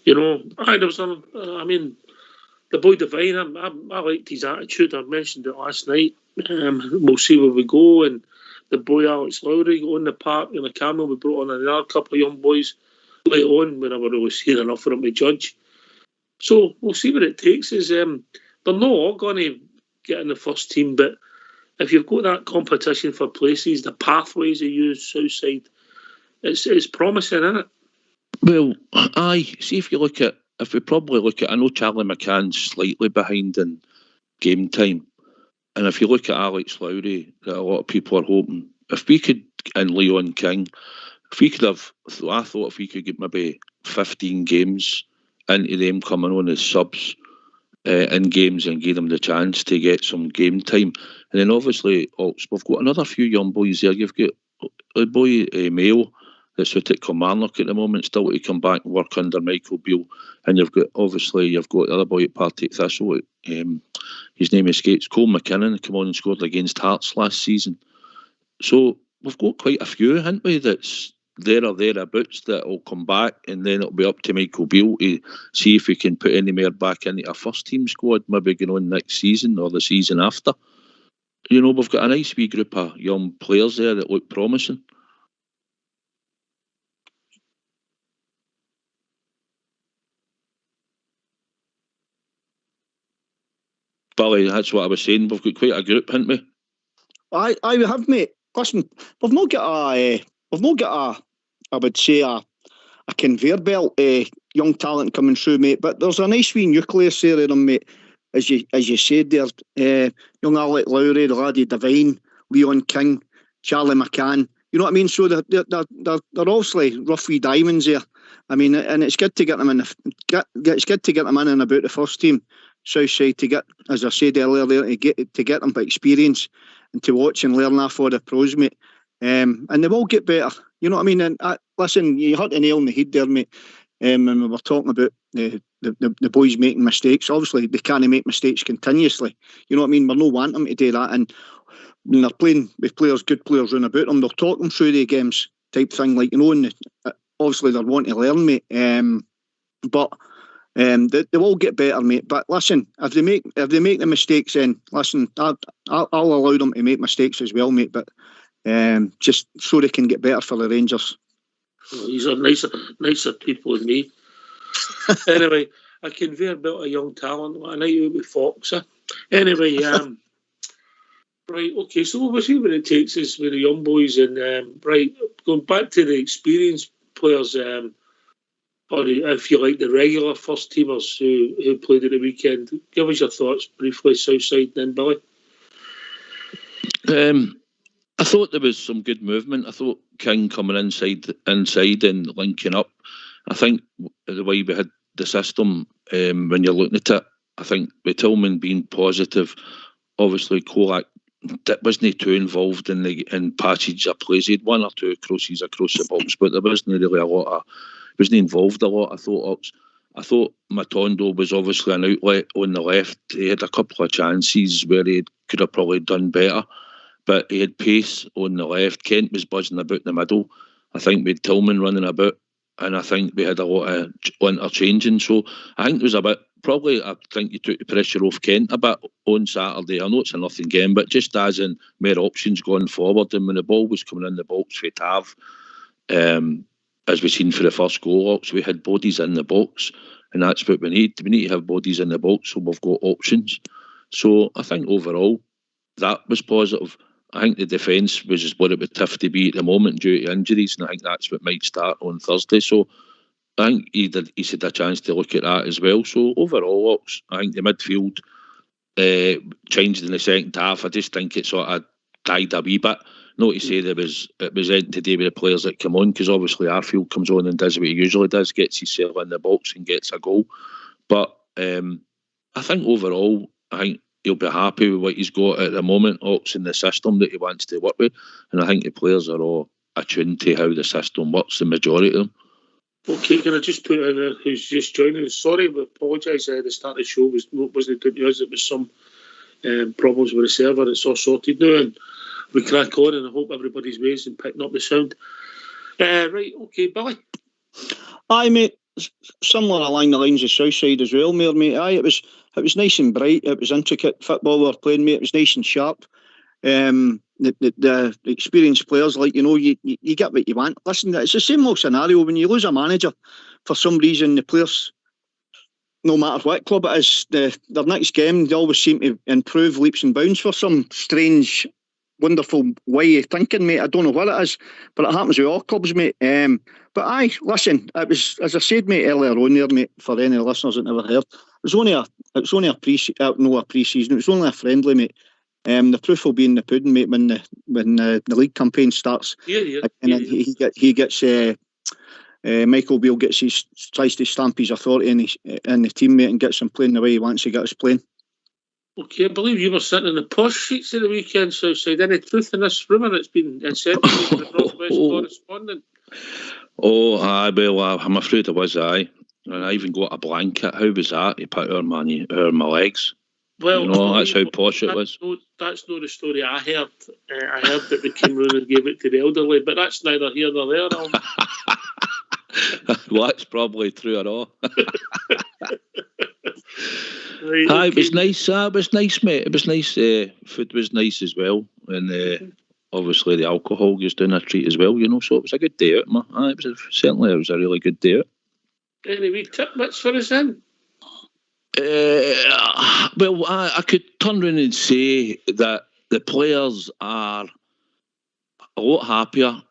You know, there was I mean, the boy Devine, I liked his attitude. I mentioned it last night. We'll see where we go. And the boy Alex Lowry on the park in the camera. We brought on another couple of young boys later on when I never really seen enough for him to judge. So we'll see what it takes. They're not all going to get in the first team, but if you've got that competition for places, the pathways they use, Southside, it's promising, isn't it? Well, see if we probably look at, I know Charlie McCann's slightly behind in game time, and if you look at Alex Lowry, that a lot of people are hoping, if we could, and Leon King, if we could have, I thought if we could get maybe 15 games into them coming on as subs in games and give them the chance to get some game time. And then obviously, we've got another few young boys there. You've got the boy Mayo that's out at Kilmarnock at the moment, still to come back and work under Michael Beale. And you've got the other boy at Partick Thistle. His name escapes, Cole McKinnon, come on and scored against Hearts last season. So we've got quite a few, haven't we, that's there or thereabouts that will come back, and then it'll be up to Michael Beale to see if we can put any more back into a first team squad, maybe going on next season or the season after. You know, we've got a nice wee group of young players there that look promising. Billy, that's what I was saying. We've got quite a group, haven't we? I have, mate. Listen, we've not got I would say a conveyor belt young talent coming through, mate. But there's a nice wee nucleus there in them, mate. As you said there, young Alec Lowry, the laddie Devine, Leon King, Charlie McCann. You know what I mean? So they're obviously rough wee diamonds there. I mean, and it's good to get them in. It's good to get them in and about the first team. Southside to get, as I said earlier, there to get them by experience and to watch and learn off all the pros, mate. And they will get better. You know what I mean? And listen, you hit the nail on the head there, mate. And we were talking about the boys making mistakes. Obviously, they can't make mistakes continuously. You know what I mean? We're not wanting them to do that. And when they're playing with players, good players round about them, they'll talk them through the games type thing. Like, you know, and obviously they're wanting to learn, mate. But they will get better, mate. But listen, if they make the mistakes, then listen, I'll allow them to make mistakes as well, mate. But just so they can get better for the Rangers. Well, these are nicer people than me. Anyway, a conveyor belt of young talent. What a night out with Fox. Anyway, right, okay. So we'll see what it takes us with the young boys, and right, going back to the experienced players. Or if you like, the regular first teamers who played at the weekend. Give us your thoughts briefly, Southside, then Billy. I thought there was some good movement. I thought King coming inside and linking up. I think the way we had the system, when you're looking at it, I think with Tillman being positive, obviously Kolak wasn't too involved in passage of plays. He had one or two crosses across the box, but there wasn't really a lot of. Wasn't involved a lot. I thought Matondo was obviously an outlet on the left. He had a couple of chances where he could have probably done better, but he had pace on the left. Kent was buzzing about in the middle. I think we had Tillman running about, and I think we had a lot of interchanging. So I think there was a bit. Probably, I think you took the pressure off Kent a bit on Saturday. I know it's a nothing game, but just as in more options going forward, and when the ball was coming in the box for Tav, as we've seen for the first goal, we had bodies in the box, and that's what we need. We need to have bodies in the box so we've got options. So I think overall that was positive. I think the defence was just what it would have to be at the moment due to injuries, and I think that's what might start on Thursday. So I think he's had a chance to look at that as well. So overall, I think the midfield changed in the second half. I just think it sort of died a wee bit. Not to say it was anything to do with the players that come on, because obviously Arfield comes on and does what he usually does, gets himself in the box and gets a goal. But I think overall, I think he'll be happy with what he's got at the moment, Ox, in the system that he wants to work with. And I think the players are all attuned to how the system works, the majority of them. Okay, can I just put in who's just joining us? Sorry, we apologise. The start of the show wasn't good news. It was some problems with the server. It's all sorted now, and we crack on, and I hope everybody's ways and picking up the sound. Right, okay, Billy. Aye, mate. similar along the lines of Southside as well, mate. Aye, it was nice and bright. It was intricate football we were playing, mate. It was nice and sharp. The experienced players, like, you get what you want. Listen, it's the same old scenario when you lose a manager for some reason. The players, no matter what club it is, their next game they always seem to improve leaps and bounds for some strange, wonderful way of thinking, mate. I don't know what it is, but it happens with all clubs, mate. But aye, listen, it was, as I said, mate, earlier on there, mate, for any listeners that never heard, it was only a pre-season. It was only a friendly, mate. The proof will be in the pudding, mate, when the league campaign starts. He gets Michael Beale tries to stamp his authority in the team, mate, and gets him playing the way he wants to get us playing. Okay, I believe you were sitting in the posh seats of the weekend, Southside. Any truth in this rumour that's been inserted by the Northwest correspondent? Oh, aye, well, I'm afraid it was, aye. And I even got a blanket. How was that? He put over my legs. Well, that's how posh it was. That's not the story I heard. I heard that they came round and gave it to the elderly, but that's neither here nor there. Well, that's probably true at all. Right, okay. It was nice. It was nice, mate. It was nice. Food was nice as well, and obviously the alcohol was doing a treat as well. So it was a good day out, man. It was a really good day out. Any wee tidbits for us then? Well, I could turn around and say that the players are a lot happier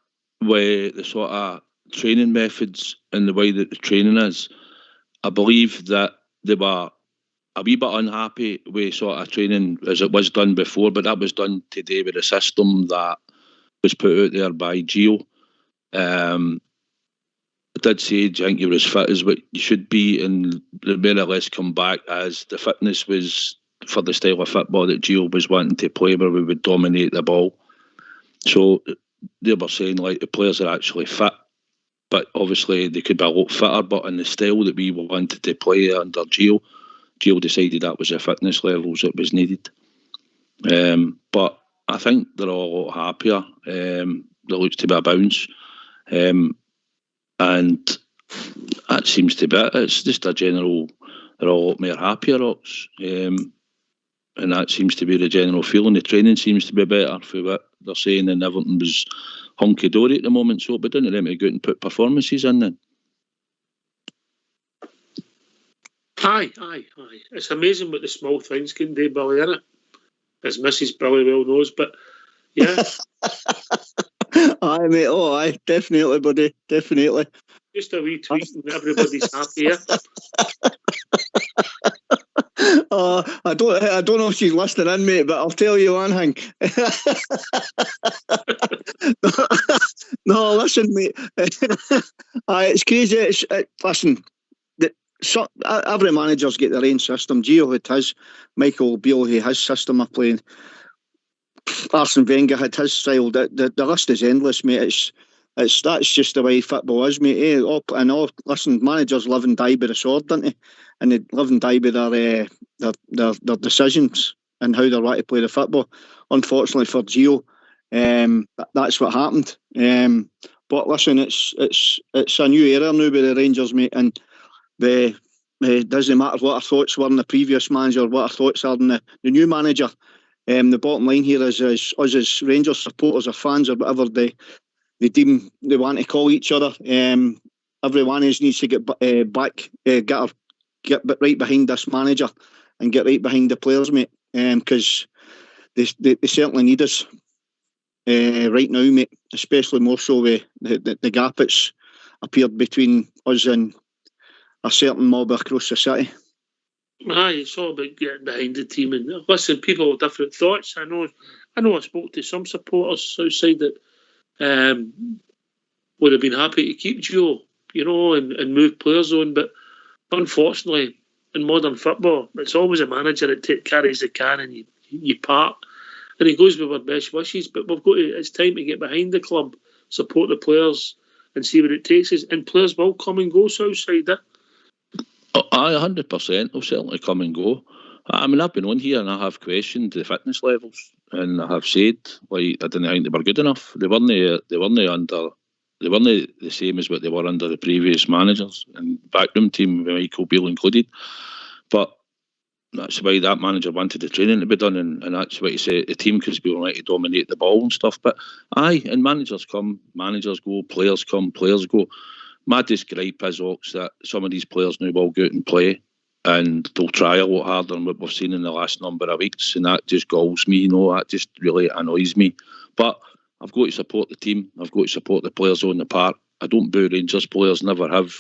with the sort of training methods and the way that the training is. I believe that they were a wee bit unhappy with sort of training as it was done before, but that was done today with a system that was put out there by Gio. I did say, do you think you're as fit as what you should be? And they more or less come back as the fitness was for the style of football that Gio was wanting to play, where we would dominate the ball. So they were saying, like, the players are actually fit, but obviously they could be a lot fitter, but in the style that we wanted to play under Gio decided that was the fitness levels that was needed. But I think they're all a lot happier. There looks to be a bounce. And that seems to be it. It's just a general, they're all a lot more happier, and that seems to be the general feeling. The training seems to be better for what they're saying, and everything was hunky-dory at the moment, so it'll be down to them to go out and put performances in then. Aye. It's amazing what the small things can do, Billy, isn't it? As Mrs. Billy well knows, but yeah. Aye, mate. Oh, aye, definitely, buddy, definitely. Just a wee tweet and everybody's happy. Yeah? I don't know if she's listening in, mate, but I'll tell you one thing. No, listen, mate. It's crazy. Listen. So every manager's got their own system. Gio had his, Michael Beale had his system of playing. Arsene Wenger had his style. The list is endless, mate. That's just the way football is, mate. Listen, managers live and die by the sword, don't they? And they live and die by their decisions and how they want to play the football. Unfortunately for Gio, that's what happened. But listen, it's a new era now with the Rangers, mate, and it doesn't matter what our thoughts were in the previous manager, what our thoughts are in the new manager. The bottom line here is us as Rangers supporters or fans or whatever they deem they want to call each other. Every one of us needs to get right behind this manager and get right behind the players, mate, because they certainly need us right now, mate, especially more so with the gap that's appeared between us and a certain mob across the city. Aye, it's all about getting behind the team. And listen, people have different thoughts. I know I spoke to some supporters outside that would have been happy to keep Gio, and move players on. But unfortunately, in modern football, it's always a manager that carries the can and you part. And he goes with our best wishes. But it's time to get behind the club, support the players, and see what it takes us. And players will come and go, Southside. Aye, 100%. They'll certainly come and go. I mean, I've been on here and I have questioned the fitness levels, and I have said, like, I didn't think they were good enough. They weren't under they weren't the same as what they were under the previous managers and backroom team with Michael Beale included. But that's why that manager wanted the training to be done, and that's why he said the team could be all right to dominate the ball and stuff. But and managers come, managers go, players come, players go. My gripe is, Ox, that some of these players now will go out and play, and they'll try a lot harder than what we've seen in the last number of weeks, and that just galls me, that just really annoys me. But I've got to support the team, I've got to support the players on the park. I don't boo Rangers players, never have.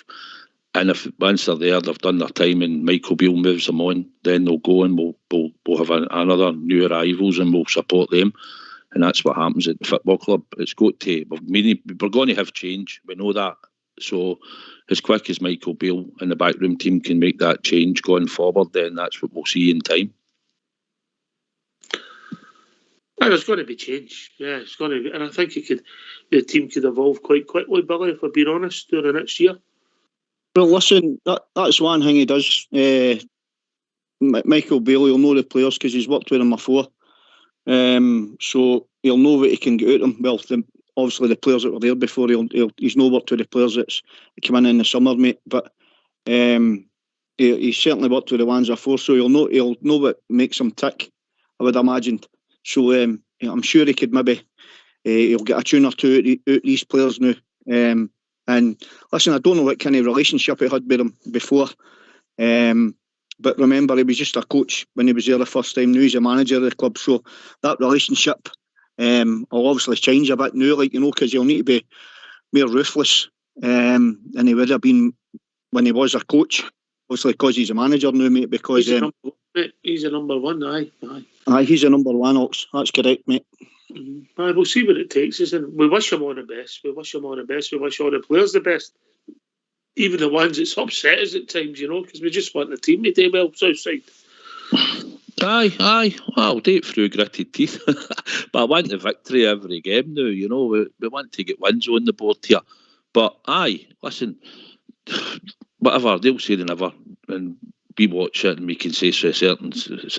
And if once they're there, they've done their time, and Michael Beale moves them on, then they'll go and we'll have another new arrivals, and we'll support them. And that's what happens at the football club. It's got to. We're going to have change. We know that. So as quick as Michael Beale and the backroom team can make that change going forward, then that's what we'll see in time. There's going to be change. Yeah, it's going to be, and I think the team could evolve quite quickly, Billy, if we're being honest, during the next year. Well, listen, that's one thing he does. Michael Beale, he'll know the players because he's worked with them before. So he'll know what he can get out of them. Well, obviously the players that were there before, he's no worked with the players that's come in the summer, mate. But he's certainly worked with the ones before, so he'll know what makes him tick, I would imagine. So I'm sure he could maybe he'll get a tune or two out these players now. And listen, I don't know what kind of relationship he had with him before. But remember, he was just a coach when he was there the first time. Now he's a manager of the club. So that relationship will obviously change a bit now, because he'll need to be more ruthless than he would have been when he was a coach. Obviously, because he's a manager now, mate. Because he's a number one, aye. Aye, he's a number one, Ox. That's correct, mate. Aye, we'll see what it takes us, and we wish him all the best. We wish him all the best. We wish all the players the best. Even the ones that's upset us at times, because we just want the team to do well, Southside. Aye. Well, I'll do it through gritted teeth. But I want the victory every game now, We want to get wins on the board here. But aye, listen, whatever, they'll say they never. And we watch it and we can say so certain.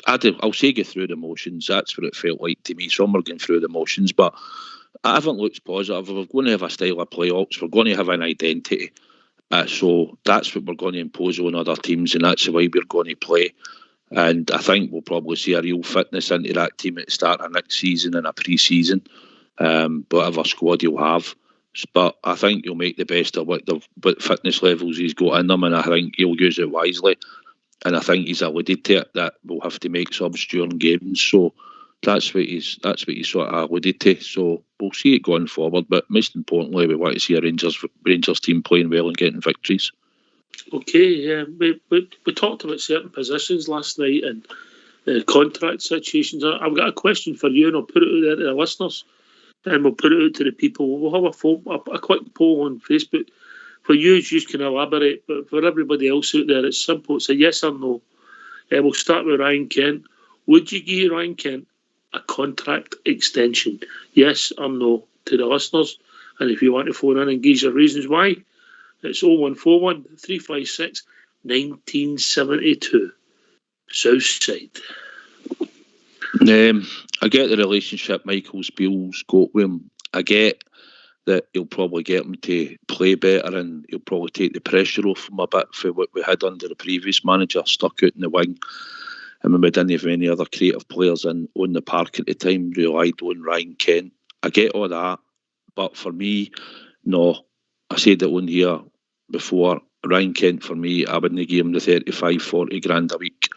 I'll say go through the motions. That's what it felt like to me. Some are going through the motions, but I haven't looked positive. We're going to have a style of play, Ox. We're going to have an identity. So that's what we're going to impose on other teams, and that's the way we're going to play. And I think we'll probably see a real fitness into that team at the start of next season and a pre-season, whatever squad you'll have. But I think you'll make the best of what fitness levels he's got in them, and I think he'll use it wisely. And I think he's alluded to it, that we'll have to make subs during games. So that's what he's sort of alluded to. So we'll see it going forward. But most importantly, we want to see a Rangers team playing well and getting victories. Okay, yeah. We talked about certain positions last night and contract situations. I've got a question for you, and I'll put it out there to the listeners, and we'll put it out to the people. We'll have a quick poll on Facebook. For you can elaborate, but for everybody else out there, it's simple. It's a yes or no. We'll start with Ryan Kent. Would you give Ryan Kent a contract extension? Yes or no to the listeners? And if you want to phone in and give your reasons why, it's 0141 356 1972. Southside. I get the relationship Michael Beale's got with him. I get that he'll probably get him to play better, and he'll probably take the pressure off him a bit for what we had under the previous manager, stuck out in the wing. And when we didn't have any other creative players on the park at the time, relied on Ryan Kent. I get all that, but for me, no. I said it on here before, Ryan Kent, for me, I wouldn't give him the 35, 40 grand a week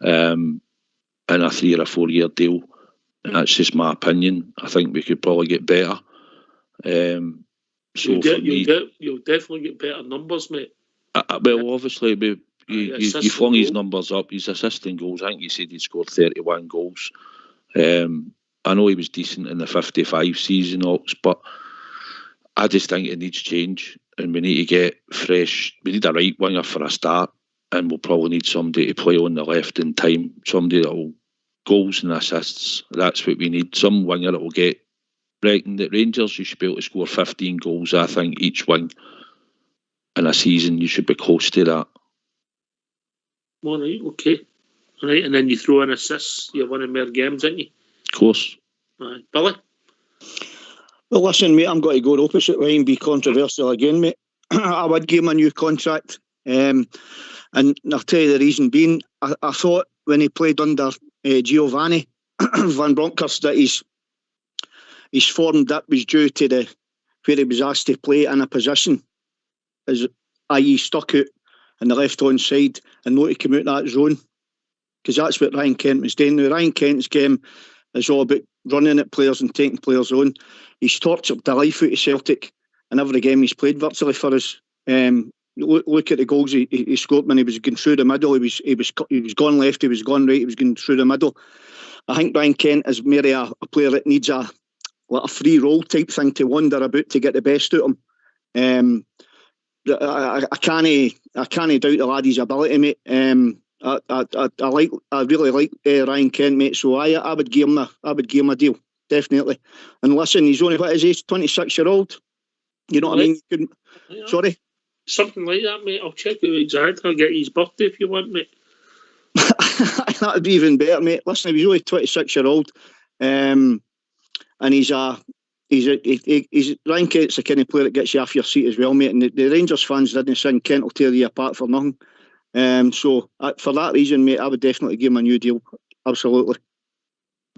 in a 3 or a 4 year deal. And that's just my opinion. I think we could probably get better. You'll definitely get better numbers, mate. Well, obviously, you flung his numbers up. His assisting goals, I think you said he scored 31 goals. I know he was decent in the 55 season, Ox, but I just think it needs change, and we need to get fresh. We need a right winger for a start, and we'll probably need somebody to play on the left in time, somebody that will goals and assists. That's what we need. Some winger that will get. Reckon that Rangers, you should be able to score 15 goals, I think, each wing in a season. You should be close to that. All right, okay. All right, and then you throw in assists, you're winning more games, aren't you? Of course. Right. Billy? Well, listen, mate, I'm going to go opposite way and be controversial again, mate. I would give him a new contract. And I'll tell you the reason being, I thought when he played under Giovanni Van Bronckhorst that his form dip was due to where he was asked to play in a position, i.e. stuck out on the left-hand side and not to come out that zone, because that's what Ryan Kent was doing. Now, Ryan Kent's game is all about running at players and taking players on. He's tortured the life out of Celtic in every game he's played virtually for us. Look at the goals he scored when he was going through the middle. He was gone left, he was gone right, he was going through the middle. I think Ryan Kent is maybe a player that needs a free roll type thing to wander about to get the best out of him. I can't doubt the laddie's ability, mate. I really like Ryan Kent, mate. So I would give him a deal, definitely. And listen, he's only, what is he, 26-year-old? You know what I mean? Sorry? Something like that, mate. I'll check it exactly. I'll get his birthday if you want, mate. That'd be even better, mate. Listen, he's only 26-year-old, and he's Ryan Kent's the kind of player that gets you off your seat as well, mate. And the Rangers fans didn't sing Kent will tear you apart for nothing. So for that reason, mate, I would definitely give him a new deal. Absolutely.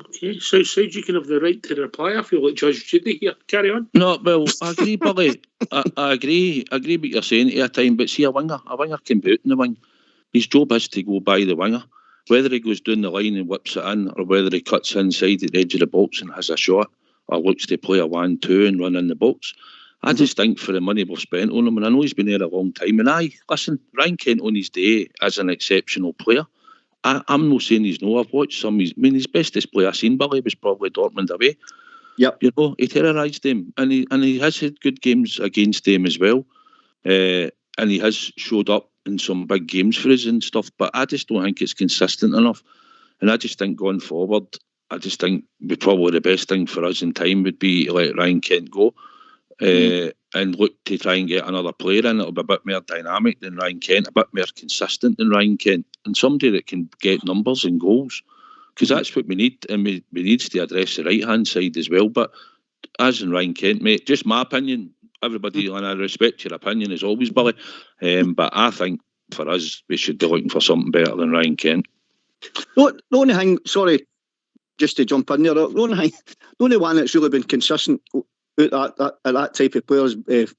Okay, so you can have the right to reply. I feel like Judge Judy here. Carry on. No, well, I agree, Billy. I agree what you're saying at a time, but see, a winger can boot in the wing. His job is to go by the winger. Whether he goes down the line and whips it in, or whether he cuts inside at the edge of the box and has a shot, or looks to play a 1-2 and run in the box. I just think for the money we've spent on him, and I know he's been there a long time, and listen, Ryan Kent on his day is an exceptional player. I'm not saying he's no. I've watched some. His best display I've seen, Billy, was probably Dortmund away. Yep. You know, he terrorised them, and he has had good games against them as well. And he has showed up in some big games for us and stuff. But I just don't think it's consistent enough. And I just think going forward, I just think probably the best thing for us in time would be to let Ryan Kent go. And look to try and get another player in that'll be a bit more dynamic than Ryan Kent, a bit more consistent than Ryan Kent, and somebody that can get numbers and goals, because that's what we need, and we need to address the right hand side as well. But as in Ryan Kent, mate, just my opinion, everybody, and I respect your opinion as always, Billy, but I think for us we should be looking for something better than Ryan Kent. The only thing, sorry, just to jump in there, the only one that's really been consistent at that type of players is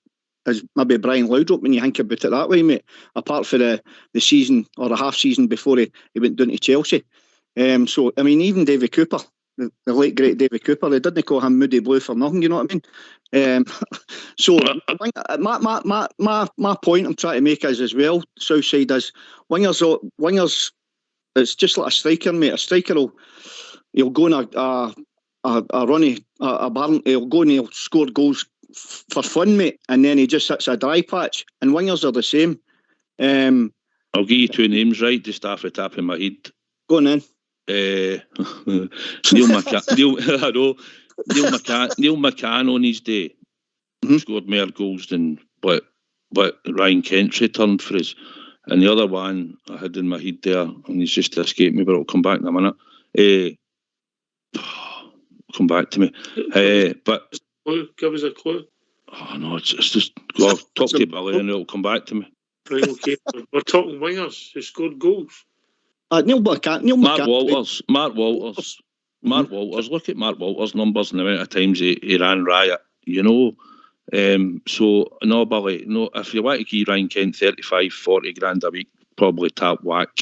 maybe Brian Laudrup, when you think about it that way, mate. Apart from the season or the half season before he went down to Chelsea. So I mean, even Davy Cooper, the late great Davy Cooper, they didn't call him Moody Blue for nothing. You know what I mean? So I think my point I'm trying to make is as well, Southside, is wingers. It's just like a striker, mate. A striker he'll go on a runny, a barn, he'll go and he'll score goals for fun, mate, and then he just hits a dry patch. And wingers are the same. I'll give you two names, right, just off the top of my head. Go on then. Neil McCann on his day scored more goals than what Ryan Kent's returned for us. And the other one I had in my head there, and he's just escaped me, but it'll come back in a minute. Come back to me. But give us a clue. Oh no, it's just talk to Billy and it'll come back to me. Right, okay. We're talking wingers who scored goals. Neil McCann. Mark Walters. Look at Mark Walters' numbers and the amount of times he ran riot. You know. So no, Billy. No, if you want to give Ryan Kent 35, 40 grand a week, probably tap whack.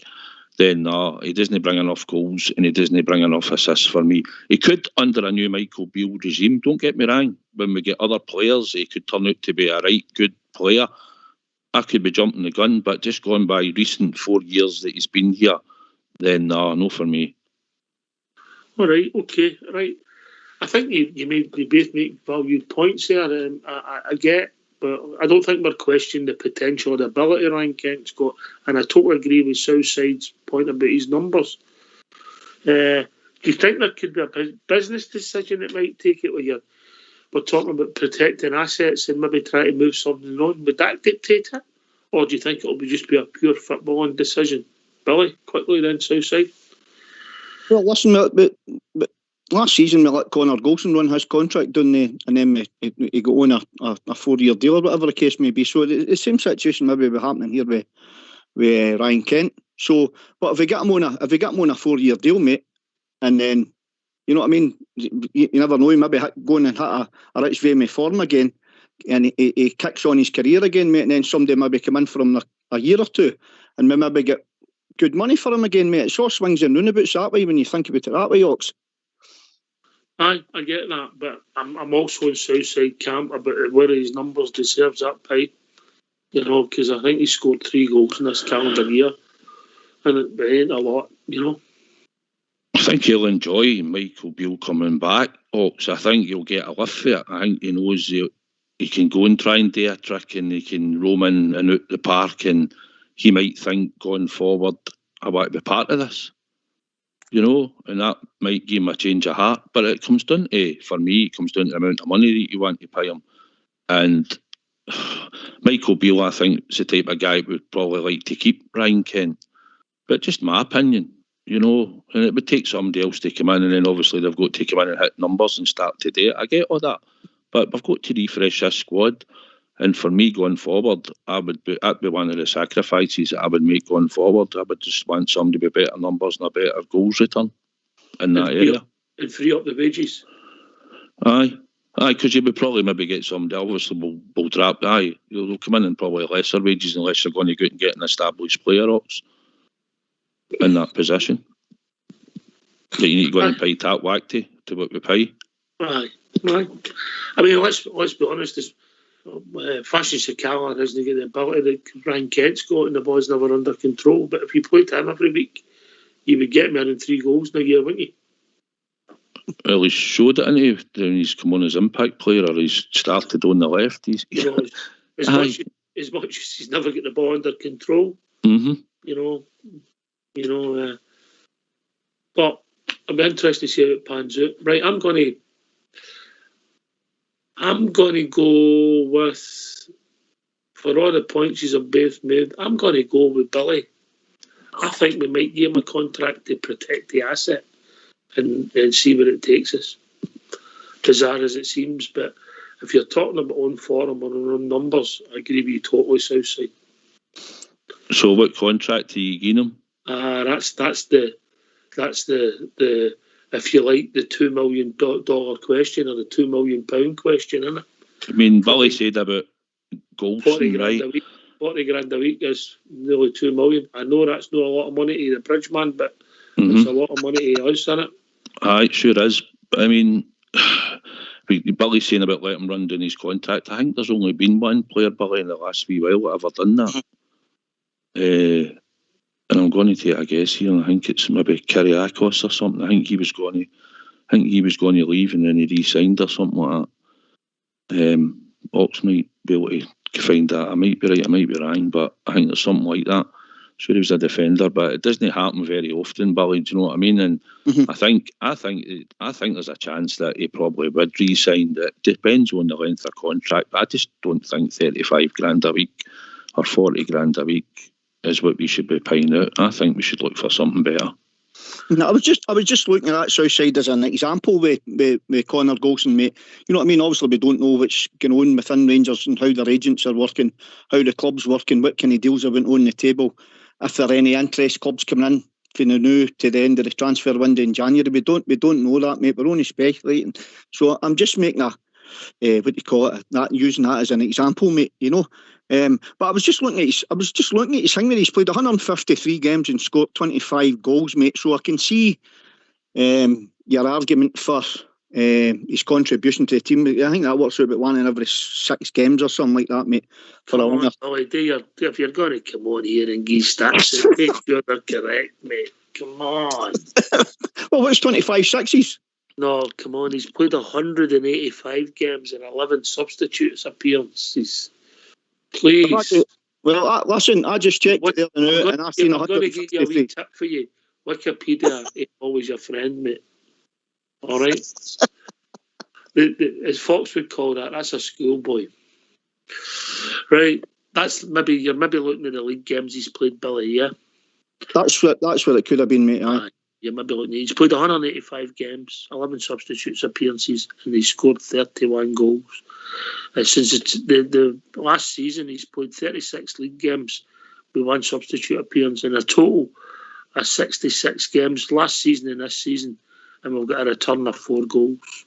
Then he doesn't bring enough goals and he doesn't bring enough assists for me. He could, under a new Michael Beale regime, don't get me wrong, when we get other players, he could turn out to be a right good player. I could be jumping the gun, but just going by recent 4 years that he's been here, then no for me. All right, okay, right. I think you both make valued points there. I get, but I don't think we're questioning the potential or the ability Ryan Kent's got, and I totally agree with Southside's point about his numbers. Do you think there could be a business decision that might take it, where we're talking about protecting assets and maybe trying to move something on? Would that dictate it? Or do you think it'll just be a pure footballing decision? Billy, quickly then, Southside. Well, listen, but last season we let Connor Golson run his contract down there, and then he got on a 4-year deal or whatever the case may be. So the same situation maybe will be happening here with Ryan Kent. So, but if we get him on a 4-year deal, mate, and then you know what I mean, you never know, he maybe going and hit a rich vein of form again, and he kicks on his career again, mate, and then somebody maybe come in for him a year or two, and we maybe get good money for him again, mate. It's all swings and roundabouts that way when you think about it that way, Ox. Aye, I get that, but I'm also in Southside camp about whether his numbers deserves that pay. You know, because I think he scored 3 goals in this calendar year, and it ain't a lot, you know. I think he'll enjoy Michael Beale coming back, Ox. I think he'll get a lift for it. I think he knows he can go and try and do a trick, and he can roam in and out the park, and he might think going forward, I want to be part of this. You know, and that might give him a change of heart. But it comes down to, for me, it comes down to the amount of money that you want to pay him. And Michael Beale, I think, is the type of guy who would probably like to keep Ryan Kent. But just my opinion, you know, and it would take somebody else to come in, and then obviously they've got to come in and hit numbers and start to do it. I get all that. But we've got to refresh this squad. And for me going forward, that'd be one of the sacrifices that I would make going forward. I would just want somebody with better numbers and a better goals return in that area. And free up the wages. Aye, because you would probably maybe get somebody, obviously will drop, they'll come in and probably lesser wages unless you're going to go out and get an established player Ox in that position. That you need to go in and pay that whack to what we pay. Aye. I mean, let's be honest, Fashion Sakala doesn't get the ability that Ryan Kent's got, and the ball's never under control. But if you played him every week, you would get more than 3 goals in a year, wouldn't you? Well, he's showed it, hasn't he? When he's come on as impact player, or he's started on the left. You know, as much as he's never got the ball under control. Mm-hmm. You know. But I'll be interested to see how it pans out. Right, I'm going to go with, for all the points he's both made, I'm going to go with Billy. I think we might give him a contract to protect the asset and see where it takes us. Bizarre as it seems, but if you're talking about on form or on numbers, I agree with you totally, Southside. So what contract are you giving him? That's the if you like, the $2 million question or the £2 million question, isn't it? I mean, Billy said about Golson, right? 40 grand a week is nearly 2 million. I know that's not a lot of money to the bridge man, but it's a lot of money to us, isn't it? Aye, it sure is. But I mean, Billy's saying about letting him run down his contract. I think there's only been one player, Billy, in the last wee while that ever done that. And I'm going to take a guess here, and I think it's maybe Kyriakos or something. I think he was going to leave, and then he re-signed or something like that. Ox might be able to find that. I might be right, I might be wrong, but I think there's something like that. Sure, he was a defender, but it doesn't happen very often, Billy. Do you know what I mean? And I think there's a chance that he probably would re-sign. It depends on the length of contract, but I just don't think 35 grand a week or 40 grand a week is what we should be paying out. I think we should look for something better. No, I was just looking at that Southside as an example with Connor Golson, mate. You know what I mean? Obviously, we don't know what's going on within Rangers and how their agents are working, how the club's working, what kind of deals are on the table. If there are any interest clubs coming in from the new to the end of the transfer window in January, we don't know that, mate. We're only speculating. So I'm just making using that as an example, mate. You know. But I was just looking at his thing where he's played 153 games and scored 25 goals, mate. So I can see your argument for his contribution to the team. I think that works out about 1 in every 6 games or something like that, mate. If you're going to come on here and give stats, make sure they're correct, mate. Come on. Well, what's 25 sixes? No, come on. He's played 185 games and 11 substitutes appearances. Please. Well, listen, I just checked it the other night and I've seen 153. I'm going to give you a wee tip for you. Wikipedia is always your friend, mate. All right? As Fox would call that's a schoolboy. Right? You're maybe looking at the league games he's played, Billy, yeah? That's what it could have been, mate. Aye. you might be looking at. He's played 185 games, 11 substitutes appearances, and he's scored 31 goals. Since the last season, he's played 36 league games with 1 substitute appearance, and a total of 66 games last season and this season, and we've got a return of 4 goals.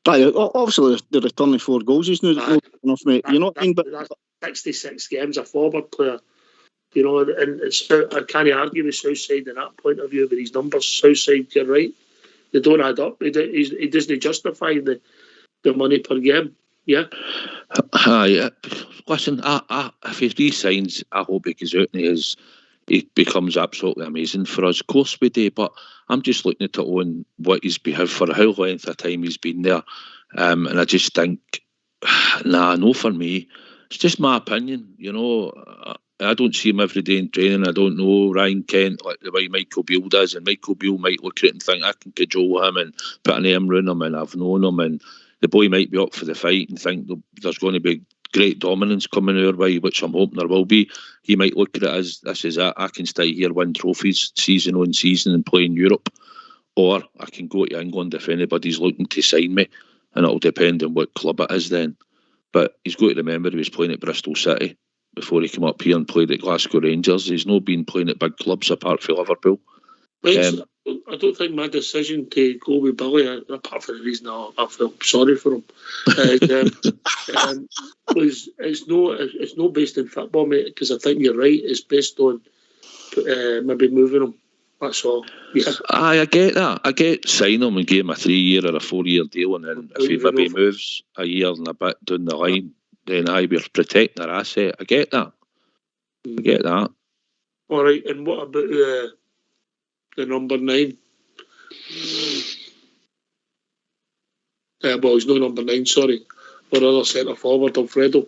Obviously, the return of 4 goals is not enough, mate. You know what I mean? But that's 66 games, a forward player. You know, and I can't argue with Southside in that point of view with these numbers. Southside, you're right. They don't add up. He doesn't justify the money per game. Yeah. Hi. Listen, if he re-signs, I hope he goes out and he becomes absolutely amazing for us. Of course we do, but I'm just looking at it on what he's been for how length of time he's been there, and I just think, no for me. It's just my opinion, you know. I don't see him every day in training. I don't know Ryan Kent like the way Michael Beale does, and Michael Beale might look at it and think I can cajole him and put an name around him, and I've known him, and the boy might be up for the fight and think there's going to be great dominance coming our way, which I'm hoping there will be. He might look at it as, this is it, I can stay here, win trophies season on season and play in Europe, or I can go to England if anybody's looking to sign me, and it'll depend on what club it is then. But he's got to remember he was playing at Bristol City before he came up here and played at Glasgow Rangers. He's not been playing at big clubs apart from Liverpool. I don't think my decision to go with Billy, apart from the reason I felt sorry for him, it's no based in football, mate, because I think you're right. It's based on maybe moving him. That's all. Yeah. I get that. I get sign him and give him a 3-year or a 4-year deal, and then if he maybe moves a year and a bit down the line, then we're protecting our asset. I get that. I get that. All right, and what about the number 9? Well, he's no number 9, sorry. Or other centre forward, Alfredo.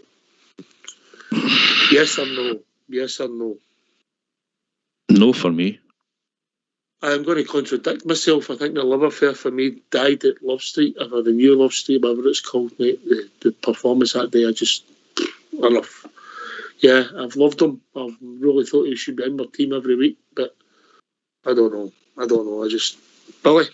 Yes or no? Yes or no? No for me. I'm going to contradict myself. I think the love affair for me died at Love Street, or the new Love Street, whatever it's called, mate. The performance that day, I just enough. Yeah, I've loved him. I've really thought he should be in my team every week, but I don't know. I just Billy.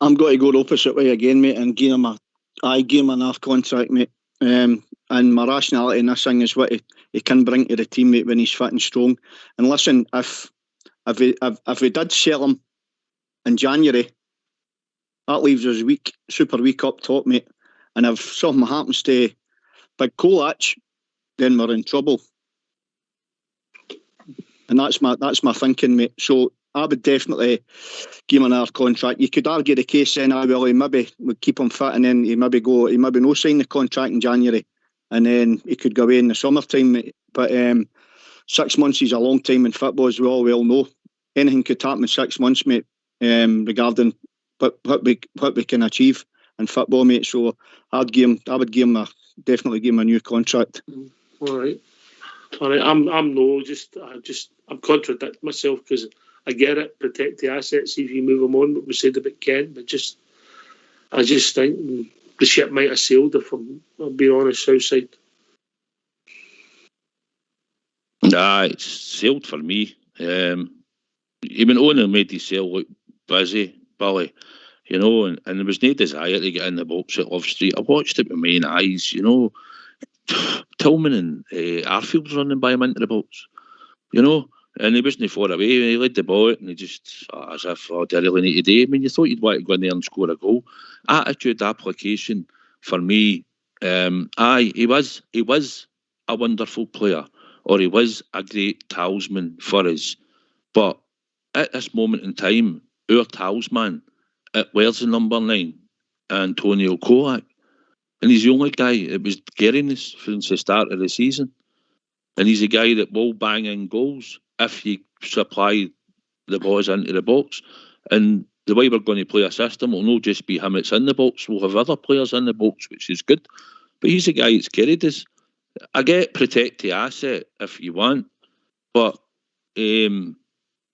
I'm going to go the opposite way again, mate, and give him an half contract, mate. And my rationality in this thing is what he can bring to the team, mate, when he's fit and strong. And listen, if we did sell him in January, that leaves us super weak up top, mate. And if something happens to Big Kolach, then we're in trouble. And that's my thinking, mate. So I would definitely give him another contract. You could argue the case then, he maybe would keep him fit, and then he maybe no sign the contract in January, and then he could go away in the summertime, mate. But 6 months is a long time in football, as we all well know. Anything could happen in 6 months, mate, regarding what we can achieve in football, mate. So I would definitely give him a new contract. All right. I'm contradicting myself because I get it, protect the assets, see if you move them on, what we said about Ken, but I just think the ship might have sailed, if I'm being honest, Southside. Nah, it's sailed for me. Even owner made himself look busy, Billy, you know, and there was no desire to get in the box at Love Street. I watched it with my own eyes, you know. Tillman and Arfield's running by him into the box, you know, and he wasn't far away. He led the ball and he just, as if, do I really need to do? I mean, you thought you'd want to go in there and score a goal. Attitude, application, for me, he was a wonderful player, or he was a great talisman for us. But at this moment in time, our talisman, where's the number 9? Antonio Kolak. And he's the only guy that was getting us since the start of the season. And he's a guy that will bang in goals if you supply the balls into the box. And the way we're going to play a system will not just be him that's in the box. We'll have other players in the box, which is good. But he's a guy that's carried us. I get protect the asset if you want. But, and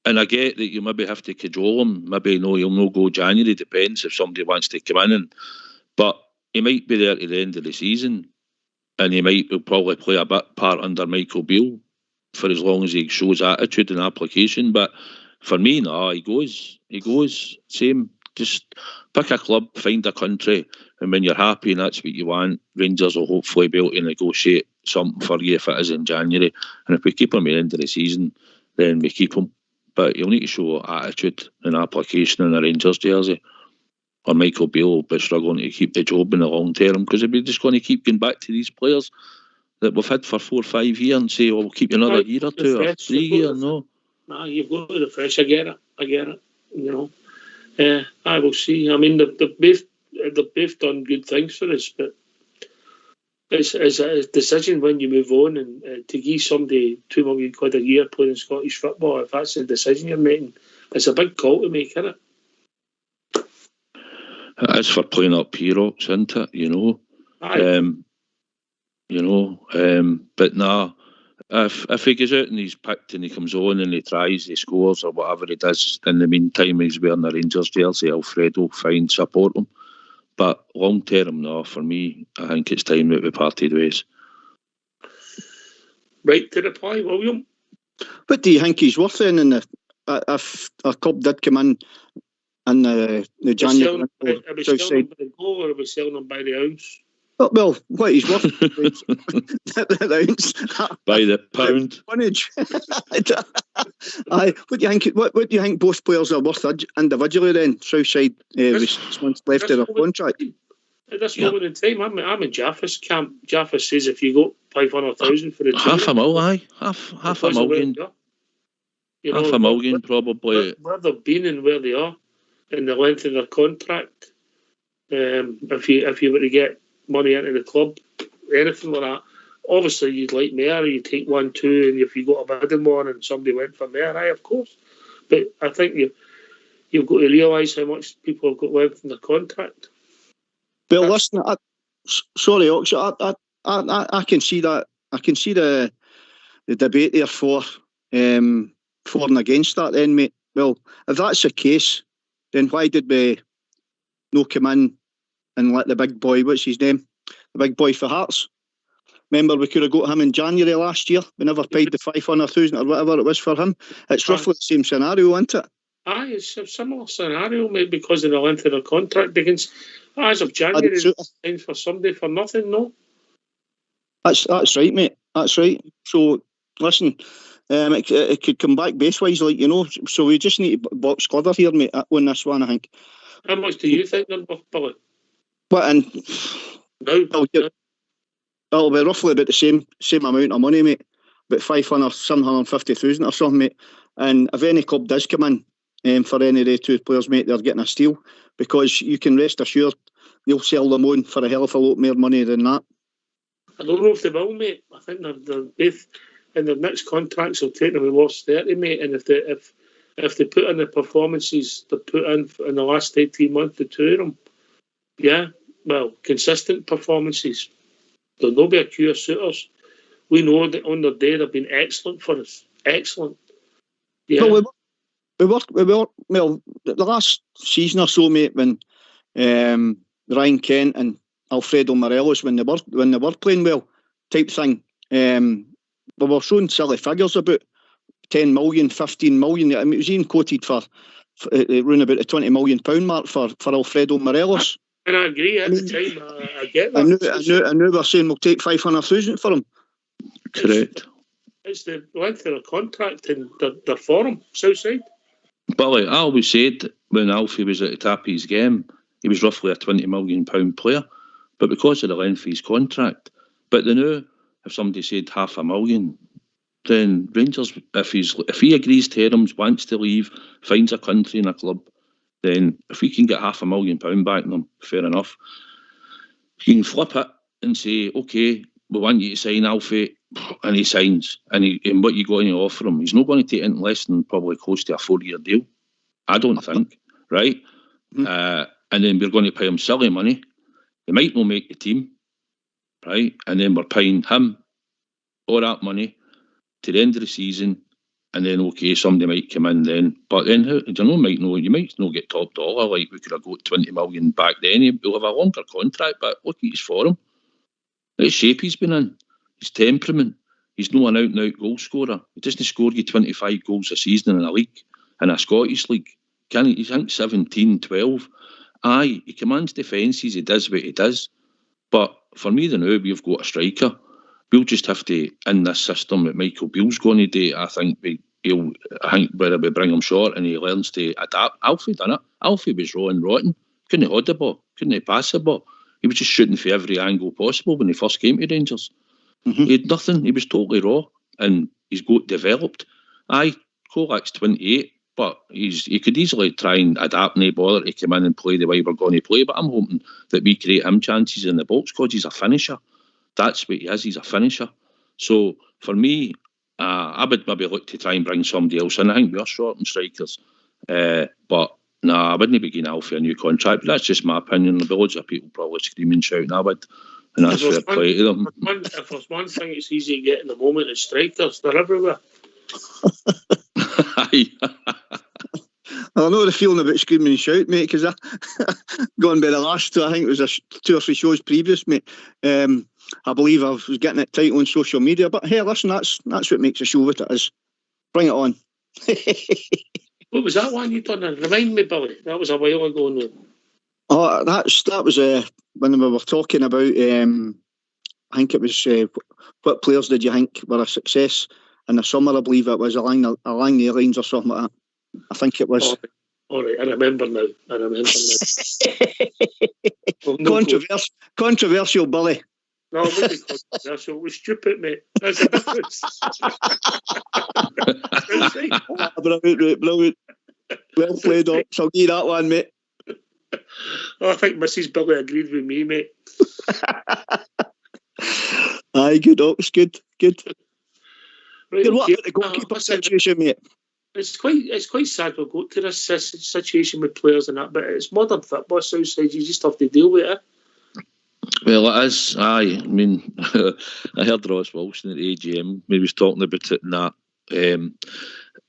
I get that you maybe have to cajole him. Maybe he'll no go January. Depends if somebody wants to come in. But he might be there at the end of the season, and he might probably play a bit part under Michael Beale. for as long as he shows attitude and application. But for me, no, he goes. Same. Just pick a club, find a country, and when you're happy and that's what you want, Rangers will hopefully be able to negotiate something for you if it is in January. And if we keep him at the end of the season, then we keep him. But you'll need to show attitude and application in a Rangers jersey, or Michael Beale will be struggling to keep the job in the long term, because if we're just going to keep going back to these players that we've had for 4 or 5 years and say, we'll keep you another year or 2 or 3 years, no. Nah, you've got to refresh. I get it. You know. I will see. I mean, they've both done good things for us, but it's a decision when you move on, and to give somebody £2 million a year playing Scottish football, if that's the decision you're making, it's a big call to make, isn't it? It is for playing up heroes, isn't it? You know. But nah. If he goes out and he's picked and he comes on and he tries, he scores or whatever he does, in the meantime he's wearing a Rangers jersey, Alfredo, fine, support him. But long term, no, for me, I think it's time that we parted ways. Right to reply, William. What do you think he's worth then? If a club did come in the January, are we selling him by the goal or are we selling him by the ounce? Well, what he's worth by the pound. Aye, what do you think? What do you think both players are worth individually then? Southside with 6 months left of their contract. At this moment in time, I'm in Jaffe's camp. Jaffa says if you got 500,000 for the two, half a mil, half a million. Half a million probably. Where they've been and where they are, and the length of their contract. If you were to get money into the club, anything like that, obviously you'd like more, you take 1, 2, and if you got a bidding one and somebody went for more, of course. But I think you've got to realise how much people have got left in their contract. Well, listen, sorry, Oxford, I can see that. I can see the debate there for and against that then, mate. Well, if that's the case, then why did we no come in and let the big boy, what's his name? The big boy for Hearts. Remember, we could have got him in January last year. We never paid the 500,000 or whatever it was for him. It's roughly the same scenario, isn't it? Aye, it's a similar scenario, mate, because of the length of their contract. As of January, it's for somebody for nothing, no? That's right, mate. That's right. So, listen, it could come back base-wise, like, you know. So we just need to box clever here, mate, on this one, I think. How much do you think, Billy? What, and no. It'll be roughly about the same amount of money, mate. About 750,000 or something, mate. And if any club does come in for any of the two players, mate, they're getting a steal, because you can rest assured they'll sell them on for a hell of a lot more money than that. I don't know if they will, mate. I think they're both in their next contracts will take them lost 30, mate. And if they put in the performances they put in the last 18 months, the two of them, yeah, well, consistent performances. There'll not be a queue of suitors. We know that on their day they've been excellent for us. Excellent. Yeah. Well, we were well, the last season or so, mate, when Ryan Kent and Alfredo Morelos, when they were playing well, type thing, we were showing silly figures about 10 million, 15 million. I mean, it was even quoted for around about the £20 million mark for Alfredo Morelos. And I agree at the time. I get that. I knew they were saying we'll take 500,000 for him. Correct. It's the length of the contract and the form, Southside. Billy, I always said when Alfie was at the top of his game, he was roughly a £20 million player, but because of the length of his contract. But they knew if somebody said $500,000, then Rangers, if he agrees terms, wants to leave, finds a country and a club, then if we can get £500,000 back on him, fair enough. You can flip it and say, okay, we want you to sign Alfie, and he signs, and what you're going to offer him, he's not going to take anything less than probably close to a 4-year deal. I don't think, right? Mm. And then we're going to pay him silly money. He might not make the team, right? And then we're paying him all that money to the end of the season, and then okay, somebody might come in then, but then you might not get top dollar. Like we could have got 20 million back then. He'll have a longer contract, but look at his form, the shape he's been in, his temperament, He's not an out-and-out goal scorer. He doesn't score you 25 goals a season in a league, in a Scottish league. Can he? He's, I think, 17, 12. Aye, he commands defences, he does what he does. But for me, now, we've got a striker. We'll just have to, in this system that Michael Beale's going to do, I think whether we bring him short and he learns to adapt. Alfie done it. Alfie was raw and rotten. Couldn't hold the ball. Couldn't pass the ball. He was just shooting for every angle possible when he first came to Rangers. He had nothing. He was totally raw, and he's got developed. Aye, Kolak's 28, but he could easily try and adapt, no bother to come in and play the way we're going to play. But I'm hoping that we create him chances in the box because he's a finisher. That's what he is. He's a finisher. So for me, I would maybe look to try and bring somebody else in. I think we are short on strikers, but nah, I wouldn't be giving Alfie a new contract. But that's just my opinion. There'll be loads of people probably screaming, shouting, I would. And that's fair play to them. If there's one thing it's easy to get in the moment, it's strikers. They're everywhere. I know the feeling about screaming and shout, mate, because going by the last, I think it was 2 or 3 shows previous, mate. I believe I was getting it tight on social media. But hey, listen, that's what makes a show what it is. Bring it on. What was that one you done? Remind me, Billy. That was a while ago now. Oh, that was when we were talking about. I think it was what players did you think were a success in the summer? I believe it was along the lines or something like that. I think it was. All right, I remember now. Controversial, Billy. No, it wasn't controversial. It was stupid, mate. That's the difference. Brilliant. Well played, Ox. I'll give you that one, mate. I think Mrs. Billy agreed with me, mate. Aye, good, Ox. Good. Right, What about the goalkeeper situation, mate? It's quite sad we'll go to this situation with players and that, but it's modern football, Southside. You just have to deal with it. Well, it is. Aye, I mean, I heard Ross Wilson at the AGM. He was talking about it and that.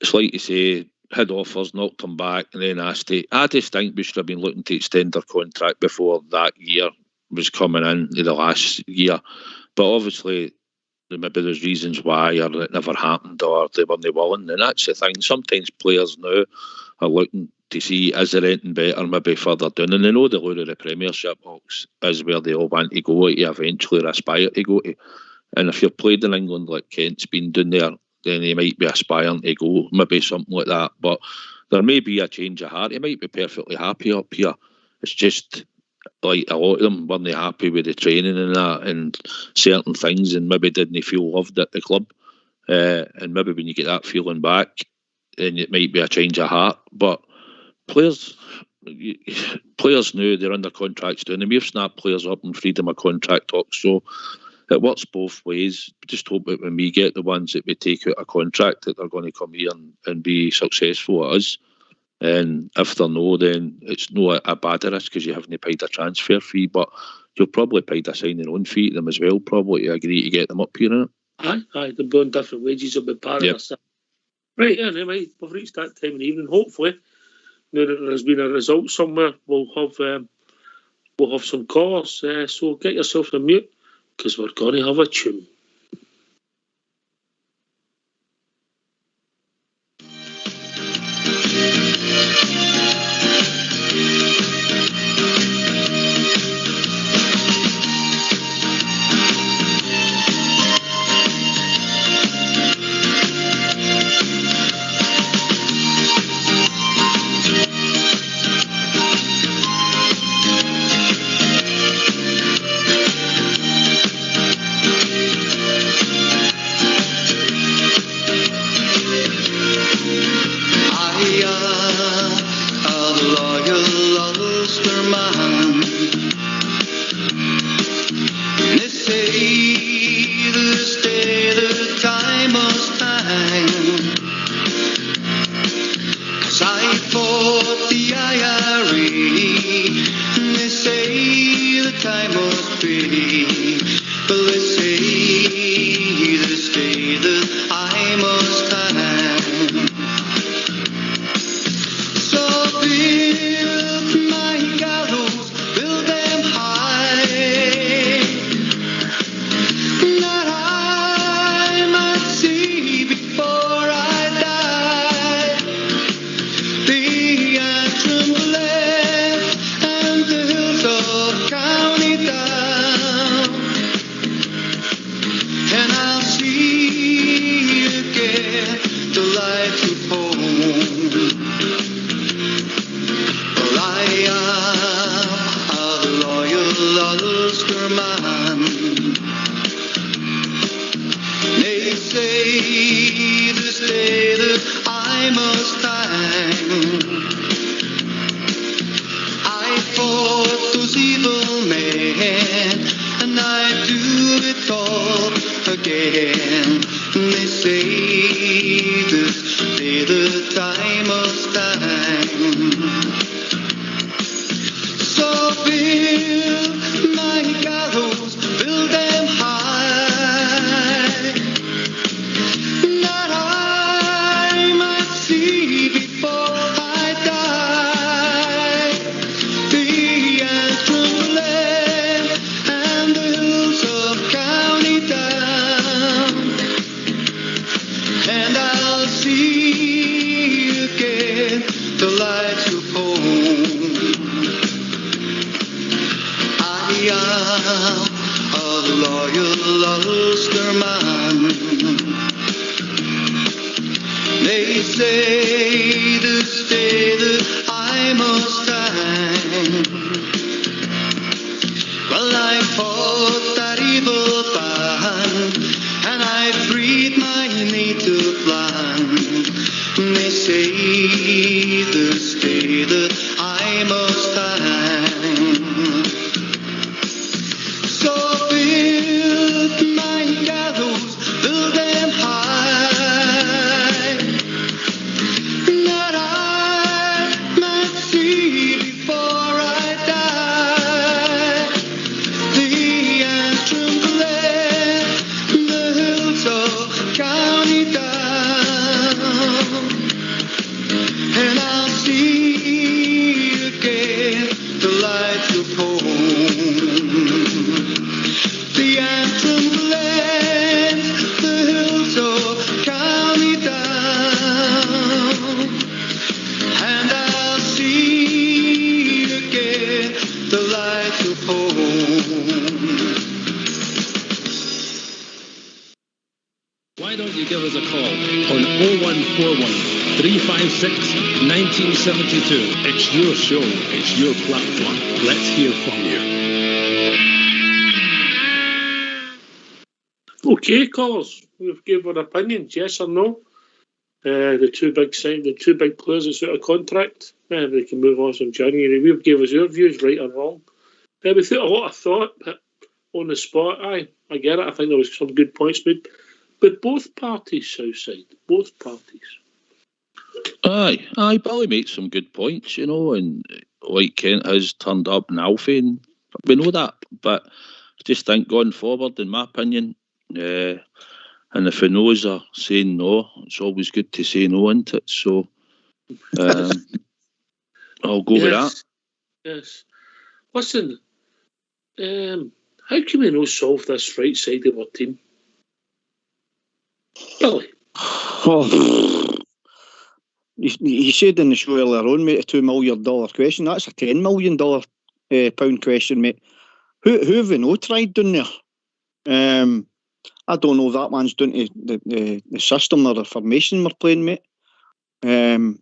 It's like you say, had offers, not come back, and then asked it. I just think we should have been looking to extend our contract before that year was coming in the last year. But obviously, maybe there's reasons why, or it never happened, or they weren't willing. And that's the thing. Sometimes players now are looking to see, is there anything better, maybe further down. And they know the lure of the Premiership box is where they all want to go to eventually, or aspire to go to. And if you've played in England like Kent's been down there, then he might be aspiring to go, maybe something like that. But there may be a change of heart. He might be perfectly happy up here. It's just like a lot of them weren't happy with the training and that and certain things, and maybe didn't feel loved at the club. And maybe when you get that feeling back, then it might be a change of heart. But players now, they're under contracts doing, and we've snapped players up and freedom of contract talks. So it works both ways. Just hope that when we get the ones that we take out a contract, that they're going to come here and be successful at us. And if they're no, then it's not a bad risk because you haven't paid a transfer fee, but you'll probably pay a signing on fee to them as well, probably to agree to get them up here, innit? Aye, they'll be on different wages, will be part of this. Right, anyway, we've reached that time in the evening. Hopefully, now that there's been a result somewhere, we'll have some callers. So get yourself on mute, because we're going to have a tune. That I Ulsterman. They say this day that I must hang. I fought those evil men, and I do it all again. They say this day that I must hang. So build my gallows, build them high, that I might see before I die the antrim land and the hills of County Down, and I'll see again the lights of home. I am a loyal Ulsterman. They say this day that I must hang. Well, I fought that evil band, and I freed my native land. They say this day that I must hang. So build my gallows, build them high, that I might see before I die the antrim glare, the hills of County Down, and I'll see again the lights of home. The antrim lands, the hills of County Down, and I'll see again the lights of home. Why don't you give us a call on 0141 356 1972? It's your show, it's your platform. Let's hear from you. Okay, callers, we've given our opinions, yes or no. The two big players that's out of contract, they can move on from January. We've given us our views, right or wrong. We thought a lot of thought, but on the spot, I get it. I think there was some good points made. But both parties, Southside, both parties. Aye, Billy makes some good points, and like Kent has turned up and Alfie, and we know that. But I just think going forward, in my opinion, and if the no's are saying no, it's always good to say no, isn't it? So I'll go with that. Yes. Listen, how can we not solve this right side of our team? Billy? Oh, you said in the show earlier on, mate, a $2 million question. That's a $10 million pound question, mate. Who have we not tried down there? I don't know if that one's down to the system or the formation we're playing, mate. And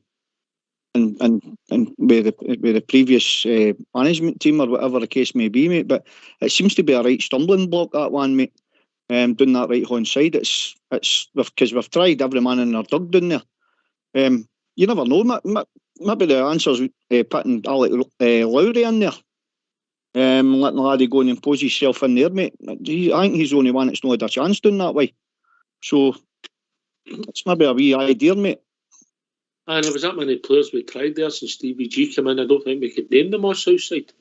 with the previous management team or whatever the case may be, mate. But it seems to be a right stumbling block, that one, mate. Down that right hand side, it's because we've tried every man in our dug down there. You never know. Maybe the answer's putting Alec Lowry in there. Letting the laddie go and impose himself in there, mate. I think he's the only one that's not had a chance doing that way. So it's maybe a wee idea, mate. And there was that many players we tried there since Stevie G came in. I don't think we could name them all, Southside.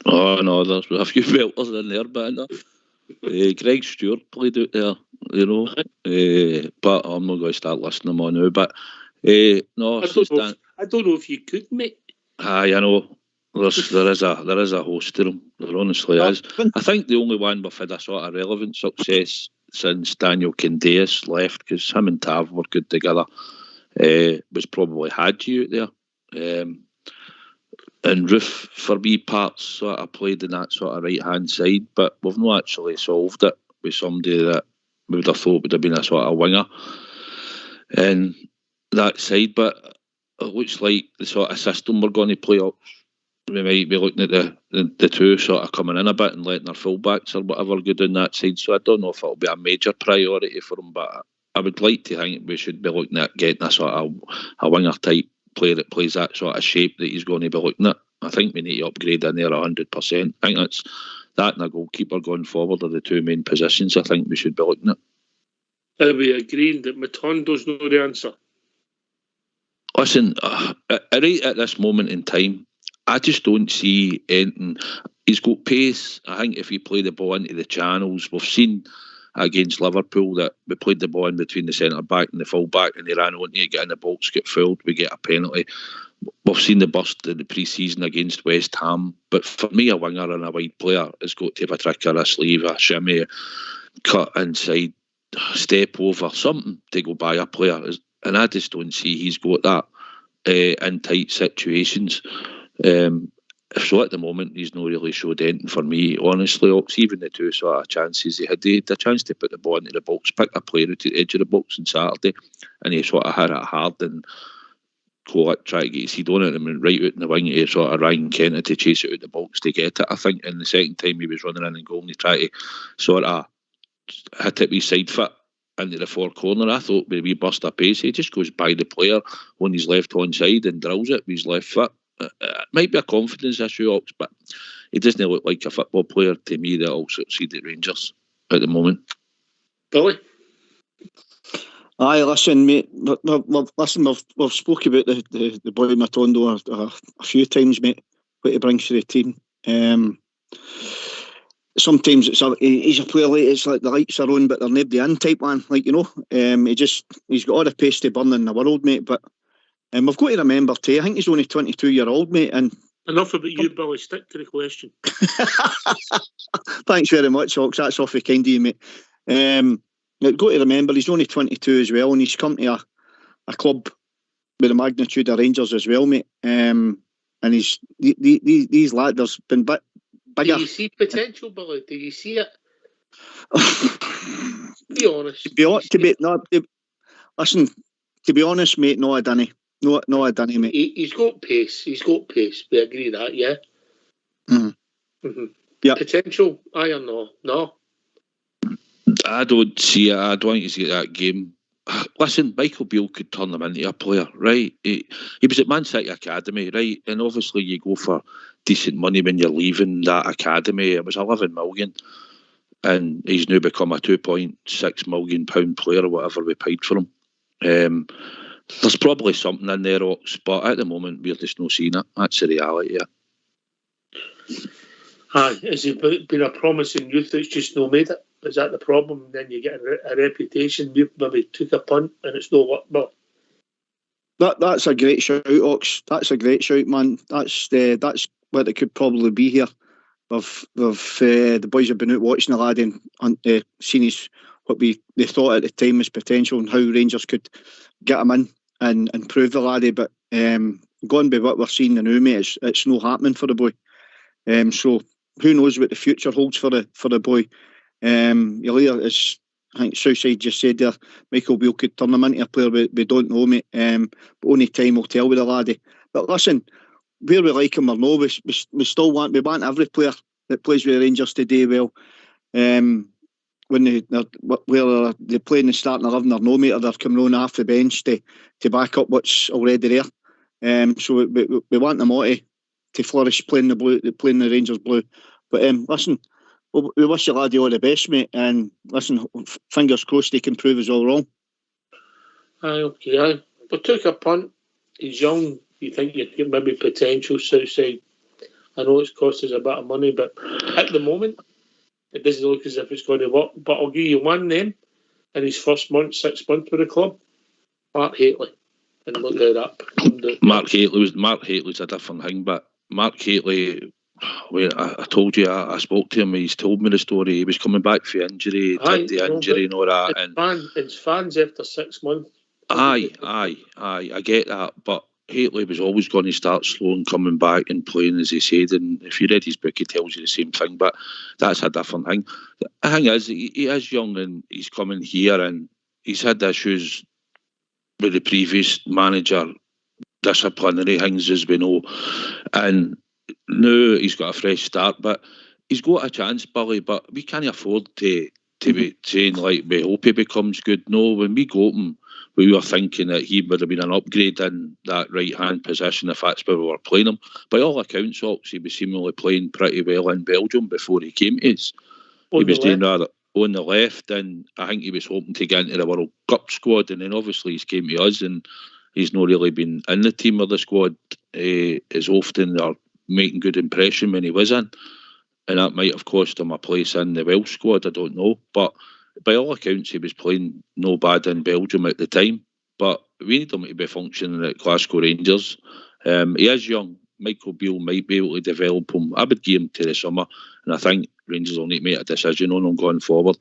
Oh no, there's a few belters in there, but Greg Stewart played out there, but I'm not going to start listing them on now. But no, I don't know if you could, mate. Aye, I know. There is a host of them. There honestly is. I think the only one we've had a sort of relevant success since Daniel Candeas left, because him and Tav were good together, was probably Hadji out there. And Roof, for me, parts sort of played in that sort of right-hand side, but we've not actually solved it with somebody that we would have thought would have been a sort of winger in that side. But it looks like the sort of system we're going to play up we might be looking at the two sort of coming in a bit and letting their fullbacks or whatever go down that side. So I don't know if it'll be a major priority for them, but I would like to think we should be looking at getting a sort of a winger type player that plays that sort of shape that he's going to be looking at. I think we need to upgrade in there 100%. I think that's that and a goalkeeper going forward are the two main positions I think we should be looking at. Are we agreeing that Matondo's not the answer? Listen, right at this moment in time, I just don't see anything. He's got pace. I think if you play the ball into the channels, we've seen against Liverpool that we played the ball in between the centre back and the full back, and they ran on to get in the box, get fouled, we get a penalty. We've seen the burst in the pre-season against West Ham, but for me, a winger and a wide player has got to have a trick or a sleeve, a shimmy, cut inside, step over, something to go by a player. And I just don't see he's got that in tight situations. So at the moment, he's not really showed anything for me, honestly. Even the two sort of chances he had a chance to put the ball into the box, pick a player out to the edge of the box on Saturday, and he sort of had it hard and try to get his head on it and went right out in the wing to sort of Ryan Kent to chase it out the box to get it. I think in the second time he was running in and goal and he tried to sort of hit it with side foot into the far corner. I thought with a wee burst of pace, he just goes by the player on his left hand side and drills it with his left foot. It might be a confidence issue, Ox, but he doesn't look like a football player to me that will succeed at Rangers at the moment. Billy? Aye, listen, mate. We've spoke about the boy Matondo a few times, mate. What he brings to the team. Sometimes he's a player like it's like the lights are on, but they're nobody in type man. Like he's got all the pace to burn in the world, mate. But we've got to remember too. I think he's only 22-year-old, mate. And enough about you, Billy. Stick to the question. Thanks very much, Ox. That's awfully kind of you, mate. You've got to remember he's only 22 as well, and he's come to a club with the magnitude of Rangers as well, mate. And these lads, there's been bigger. Do you see potential, Billy? Do you see it? Be honest. To be honest, mate, no, I don't. No, I don't, mate. He's got pace. He's got pace. We agree that, yeah? Mm-hmm. Mm-hmm. Yeah. Potential? I or no? No? I don't see it. I don't think he's got that game. Listen, Michael Beale could turn him into a player, right? He was at Man City Academy, right? And obviously you go for decent money when you're leaving that academy. It was 11 million. And he's now become a £2.6 million player or whatever we paid for him. There's probably something in there, Ox, but at the moment we're just not seeing it. That's the reality, yeah. Aye, has he been a promising youth that's just not made it? Is that the problem? Then you get a reputation. You maybe took a punt and it's not what. Well, that's a great shout, Ox. That's a great shout, man. That's what it could probably be here. The boys have been out watching the lad and seen what they thought at the time was potential and how Rangers could get him in and improve the laddie. But going by what we're seeing now, mate, it's not happening for the boy. So who knows what the future holds for the boy. As I think Southside just said there, Michael Beale could turn him into a player, we don't know, mate. But only time will tell with the laddie. But listen, where we like him or no, we still want every player that plays with the Rangers to do well. When they're playing the starting 11 or no, mate, or they're coming on off the bench to back up what's already there. So we want them all to flourish playing the Rangers blue. But listen, we wish the laddie all the best, mate. And listen, fingers crossed he can prove us all wrong. Okay. We took a punt. He's young. You think you'd get maybe potential, Southside. I know it's cost us a bit of money, but at the moment, it doesn't look as if it's going to work. But I'll give you one name in his first 6 months with the club. Mark Hateley. And look how that. Mark Hateley's a different thing, but Mark Hateley, I told you, I spoke to him, he's told me the story. He was coming back for injury, had the injury and all that. It's fans after 6 months. Aye, I get that, but Hateley was always going to start slow and coming back and playing, as he said. And if you read his book, he tells you the same thing, but that's a different thing. The thing is, he is young and he's coming here and he's had issues with the previous manager, disciplinary things, as we know. And no, he's got a fresh start, but he's got a chance, Billy. But we can't afford to be saying like we hope he becomes good. No, when we got him, we were thinking that he would have been an upgrade in that right hand position if that's where we were playing him. By all accounts, Ox, he was seemingly playing pretty well in Belgium before he came to us. He was doing rather on the left, and I think he was hoping to get into the World Cup squad, and then obviously he's came to us, and he's not really been in the team or the squad as often or making good impression when he was in, and that might have cost him a place in the Welsh squad, I don't know, but by all accounts he was playing no bad in Belgium at the time, but we need him to be functioning at Glasgow Rangers. He is young. Michael Beale might be able to develop him. I would give him to the summer, and I think Rangers will need to make a decision on him going forward.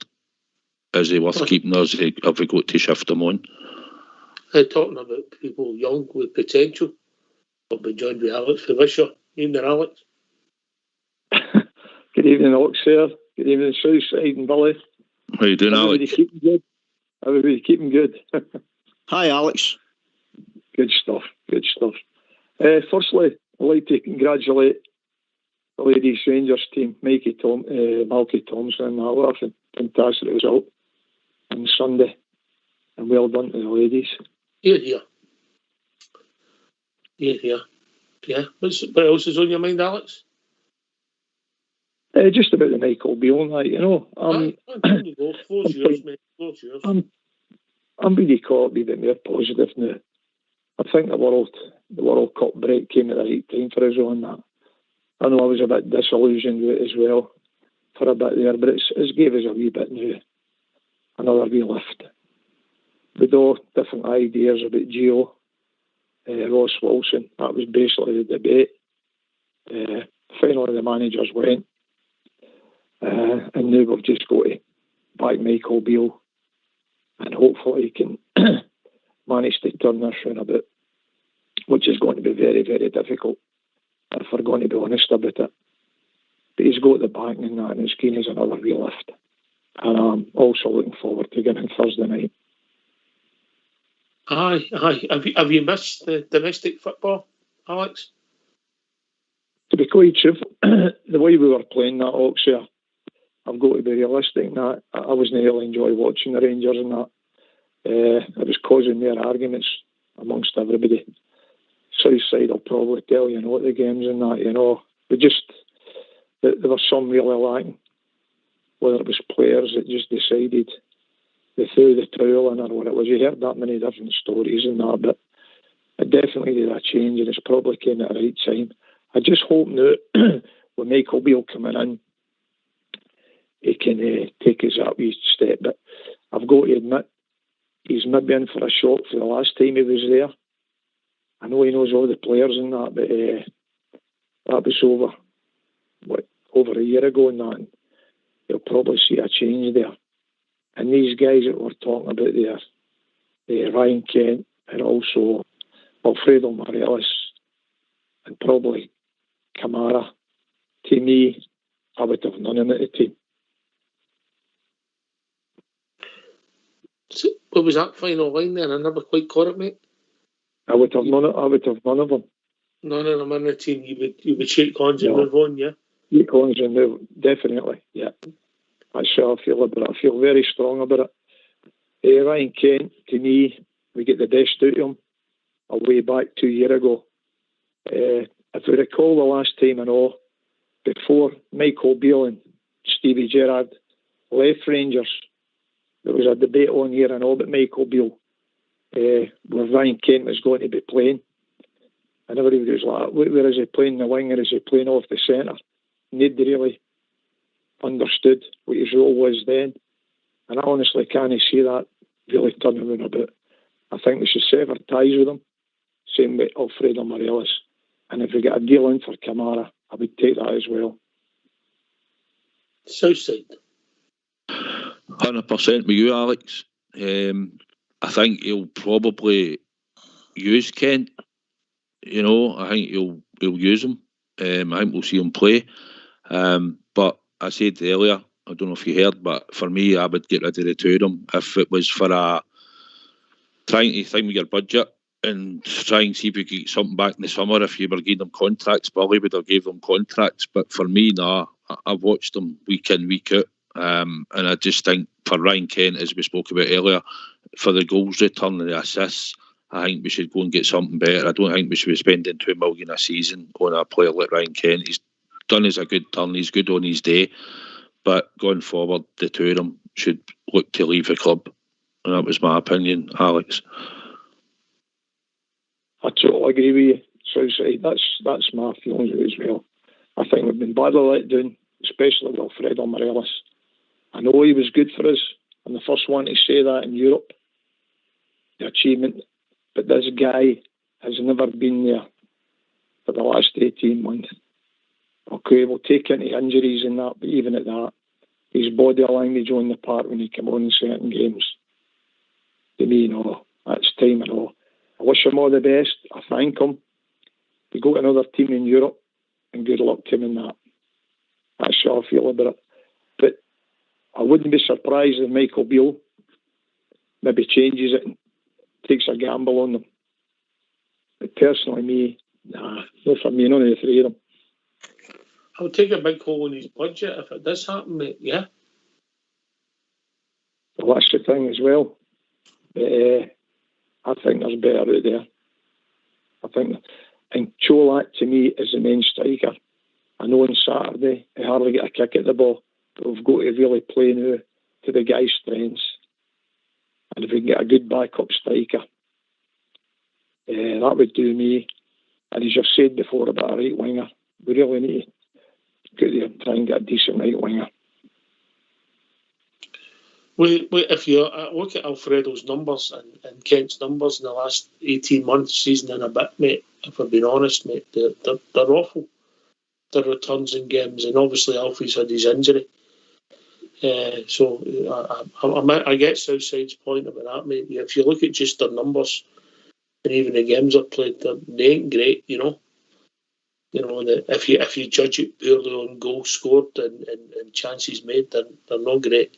Is he worth keeping, or have we got to shift him on? Talking about people young with potential, I'll be joined with Alex Fisher. Evening, Alex. Good evening, Alex here. Good evening, Southside and Billy. How you doing, Alex? Keeping good. Everybody keeping good. Hi, Alex. Good stuff. Good stuff. Firstly, I'd like to congratulate the ladies Rangers team, Malky Thompson, and that. What a fantastic result on Sunday, and well done to the ladies. Yeah. Yeah. What else is on your mind, Alex? Just about the Michael Beale night, you know. Floor's yours, mate. Floor's yours. I'm really caught a bit more positive now. I think the World Cup break came at the right time for us on that. I know I was a bit disillusioned with it as well for a bit there, but it's gave us a wee bit now, another wee lift. With all different ideas about Gio, Ross Wilson, that was basically the debate. Finally the managers went, and now we've just got to back Michael Beale, and hopefully he can manage to turn this round a bit, which is going to be very, very difficult if we're going to be honest about it. But he's got the backing in that, and it's keen as another real lift. And I'm also looking forward to getting Thursday night. Aye. Have you missed the domestic football, Alex? To be quite truthful, the way we were playing that Oxford, I've got to be realistic in that. I wasn't really enjoying watching the Rangers and that. It was causing their arguments amongst everybody. Southside will probably tell you, at the games and that, there was some really lacking. Whether it was players that just decided they threw the towel in or what it was. You heard that many different stories and that, but it definitely did a change, and it's probably came at the right time. I just hope now, with Michael Beale coming in, he can take us that wee step. But I've got to admit, he's maybe in for a shock for the last time he was there. I know he knows all the players and that, but that was over a year ago and that. And you'll probably see a change there. And these guys that we're talking about there, Ryan Kent and also Alfredo Morelos and probably Kamara, to me, I would have none of them at the team. So, what was that final line then? I never quite caught it, mate. I would have none of them. None of them in the team. You would shake hands and move on, yeah? Shake hands and move, definitely, yeah. That's how I feel about it. I feel very strong about it. Ryan Kent, to me, we get the best out of him a way back 2 years ago. If we recall the last time and all, before Michael Beale and Stevie Gerrard left Rangers, there was a debate on here and all about Michael Beale, where Ryan Kent was going to be playing. And everybody was like, where is he playing the wing or is he playing off the centre? Nobody really understood what his role was then. And I honestly can't see that really turning around a bit. I think we should sever ties with him. Same with Alfredo Morelos. And if we get a deal in for Kamara, I would take that as well. Southside. 100% with you, Alex. I think he'll probably use Kent. I think he'll use him. I think we'll see him play. But I said earlier, I don't know if you heard, but for me, I would get rid of the two of them if it was for trying to think with your budget. and try and see if we could get something back in the summer. If you were giving them contracts, Billy would have gave them contracts. But for me, nah, I've watched them week in, week out. And I just think for Ryan Kent, as we spoke about earlier, for the goals return and the assists, I think we should go and get something better. I don't think we should be spending $2 million a season on a player like Ryan Kent. He's done us a good turn. He's good on his day. But going forward, the two of them should look to leave the club. And that was my opinion, Alex. I totally agree with you, Southside. That's my feelings as well. I think we've been badly let down, especially with Alfredo Morelos. I know he was good for us. I'm the first one to say that in Europe, the achievement. But this guy has never been there for the last 18 months. Okay, we'll take into injuries and that, but even at that, his body language on the park when he came on in certain games, to me, no, that's time and all. I wish him all the best. I thank him. We go to another team in Europe, and good luck to him in that. That's how I feel about it. But I wouldn't be surprised if Michael Beale maybe changes it and takes a gamble on them. But personally, me, nah, not for me, none of the three of them. I'll take a big hole in his budget if it does happen, mate, yeah. Well, that's the thing as well. But, I think there's better out there. I think, and Cholak to me is the main striker. I know on Saturday he hardly get a kick at the ball, but we've got to really play now to the guy's strengths. And if we can get a good backup striker, that would do me. And as you've said before about a right winger, we really need to go there and try and get a decent right winger. Wait, if you look at Alfredo's numbers and Kent's numbers in the last 18 months, season and a bit, mate, if I'm being honest, mate, they're awful. Their returns in games, and obviously Alfie's had his injury. So I get Southside's point about that, mate. If you look at just their numbers and even the games they've played, they ain't great, you know. You know, if you judge it purely on goals scored and chances made, they're not great.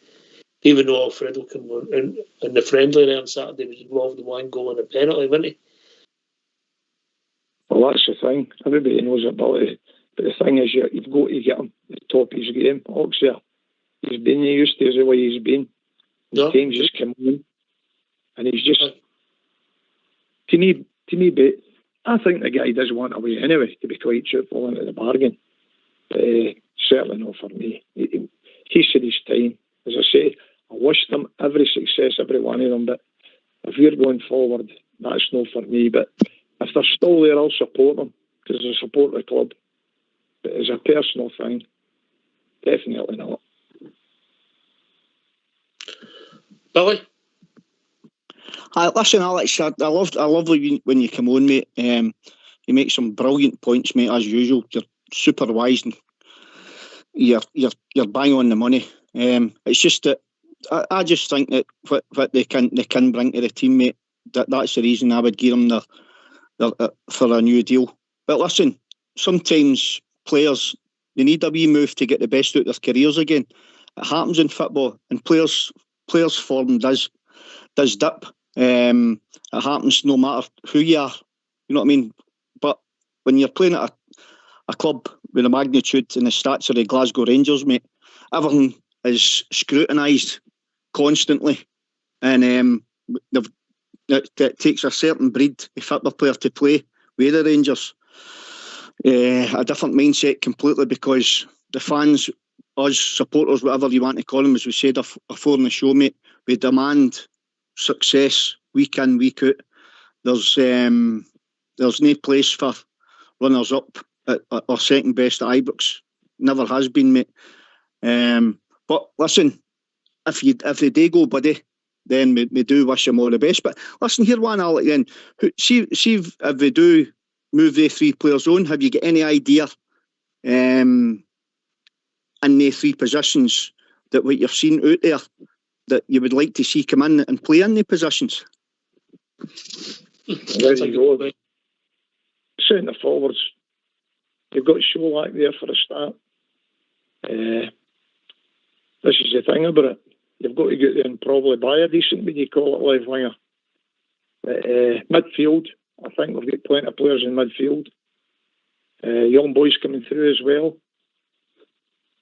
Even though Alfredo came on in the friendly there on Saturday, was involved in one goal and a penalty, wasn't he? Well, that's the thing. Everybody knows ability. But the thing is, you've got to get him at the top of his game. Oxley, he's been used to the way he's been. The games just come on. And he's just, to me, but I think the guy does want away anyway, to be quite truthful into the bargain. Certainly not for me. He's had his time. As I say, I wish them every success, every one of them, but if you're going forward, that's not for me. But if they're still there, I'll support them, because I support the club. But as a personal thing, definitely not. Billy? Listen, Alex, I love when you come on, mate. You make some brilliant points, mate, as usual. You're super wise and you're bang on the money. It's just that I just think that what they can bring to the team, mate, that's the reason I would give them their for a new deal. But listen, sometimes players, they need a wee move to get the best out of their careers again. It happens in football, and players' form does dip. It happens no matter who you are. You know what I mean? But when you're playing at a club with the magnitude and the stature of Glasgow Rangers, mate, everything is scrutinised constantly, and it takes a certain breed of football player to play with the Rangers. A different mindset completely, because the fans, us supporters, whatever you want to call them, as we said before in the show, mate, we demand success week in, week out. There's no place for runners up or second best at Ibrox. Never has been, mate. But listen, if they do go, buddy, then we do wish them all the best. But listen, here one, Alec, then. See if they do move the three players on, have you got any idea in the three positions that what you've seen out there that you would like to see come in and play in the positions? There you go. Centre forwards, you've got Cholak there for a start. This is the thing about it. You've got to get there and probably buy a decent, what you call it, left winger. But midfield, I think we've got plenty of players in midfield. Young boys coming through as well.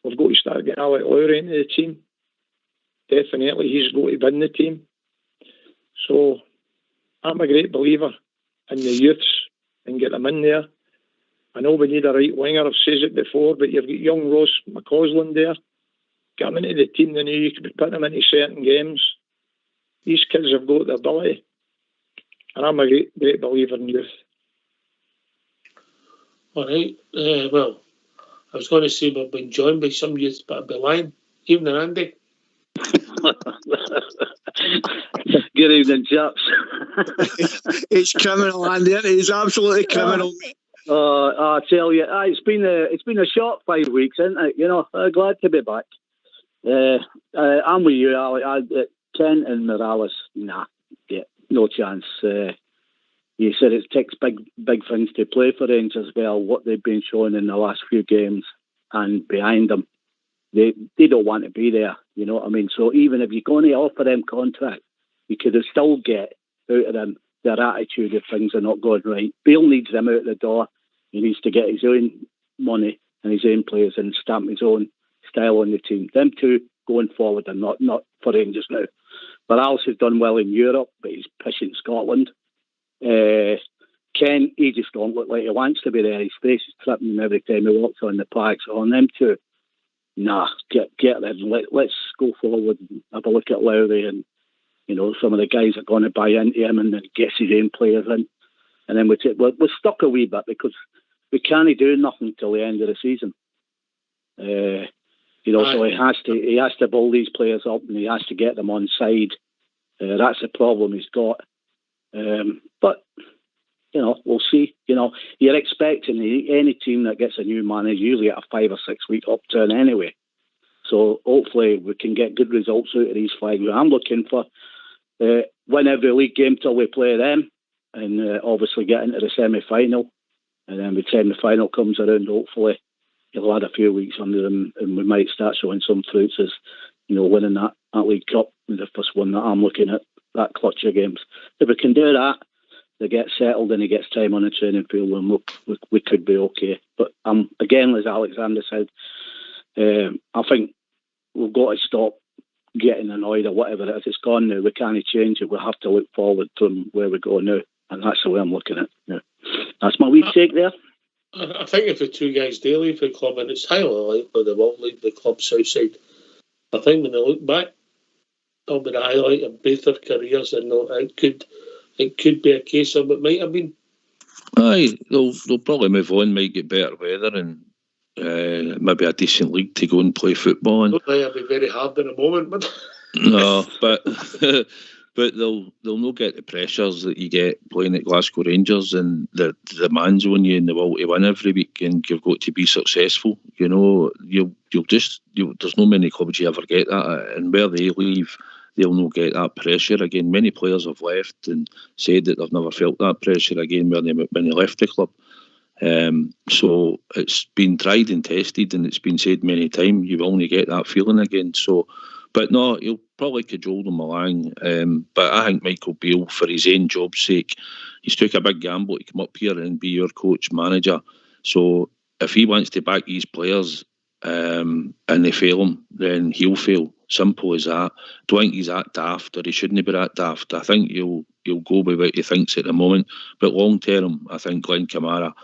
We've got to start getting Alec Lowry into the team. Definitely, he's got to be in the team. So, I'm a great believer in the youths and get them in there. I know we need a right winger, I've said it before, but you've got young Ross McCausland there. Get them into the team, they know you could be putting them into certain games. These kids have got the ability. And I'm a great believer in youth. All right. Well, I was going to say we've been joined by some youth, but I'd be lying. Evening, Andy. Good evening, chaps. It's criminal, Andy. It's absolutely criminal. I tell you, it's been a short 5 weeks, isn't it? You know, glad to be back. I'm with you, Ali. Kent and Morales, nah, yeah, no chance. You said it takes big things to play for Rangers. Well, what they've been showing in the last few games and behind them, they don't want to be there. You know what I mean? So even if you're going to offer them contract, you could have still get out of them their attitude if things are not going right. Bale needs them out the door. He needs to get his own money and his own players and stamp his own style on the team. Them two going forward are not for Rangers now. But Alice has done well in Europe, but he's pushing Scotland. Ken, he just don't look like he wants to be there. His face is tripping every time he walks on the park. So on them two, nah, get them. Let's go forward and have a look at Lowry, and you know, some of the guys are going to buy into him and then gets his own players in. And then we're stuck a wee bit because we can't do nothing till the end of the season. You know, so he has to build these players up and he has to get them on side. That's the problem he's got. But you know, we'll see. You know, you're expecting any team that gets a new manager usually at a 5 or 6 week upturn anyway. So hopefully we can get good results out of these 5 weeks. I'm looking for win every league game till we play them, and obviously get into the semi-final. And then when the semi-final comes around, hopefully he'll add a few weeks under them, and we might start showing some fruits as, you know, winning that League Cup is the first one that I'm looking at, that clutch of games. If we can do that, they get settled and he gets time on the training field, and we could be okay. But again, as Alexander said, I think we've got to stop getting annoyed or whatever it is. It's gone now. We can't change it. We have to look forward from where we go now, and that's the way I'm looking at it. Yeah. That's my wee take there. I think if the two guys do leave the club, and it's highly likely they will leave the club Southside, I think when they look back, that'll be the highlight of both their careers, and it could be a case of it might have been. Aye, they'll probably move on, might get better weather and maybe a decent league to go and play football in. I don't think it'll be very hard in a moment, but no, but they'll not get the pressures that you get playing at Glasgow Rangers, and the demands on you and the will to win every week, and you've got to be successful. You know, there's not many clubs you ever get that at, and where they leave, they'll not get that pressure again. Many players have left and said that they've never felt that pressure again when they left the club. So it's been tried and tested, and it's been said many times, you will only get that feeling again. So, but no, he'll probably cajole them along. But I think Michael Beale, for his own job's sake, he's took a big gamble to come up here and be your coach manager. So if he wants to back his players and they fail him, then he'll fail. Simple as that. Don't think he's that daft, or he shouldn't be that daft. I think he'll go with what he thinks at the moment. But long term, I think Glenn Kamara,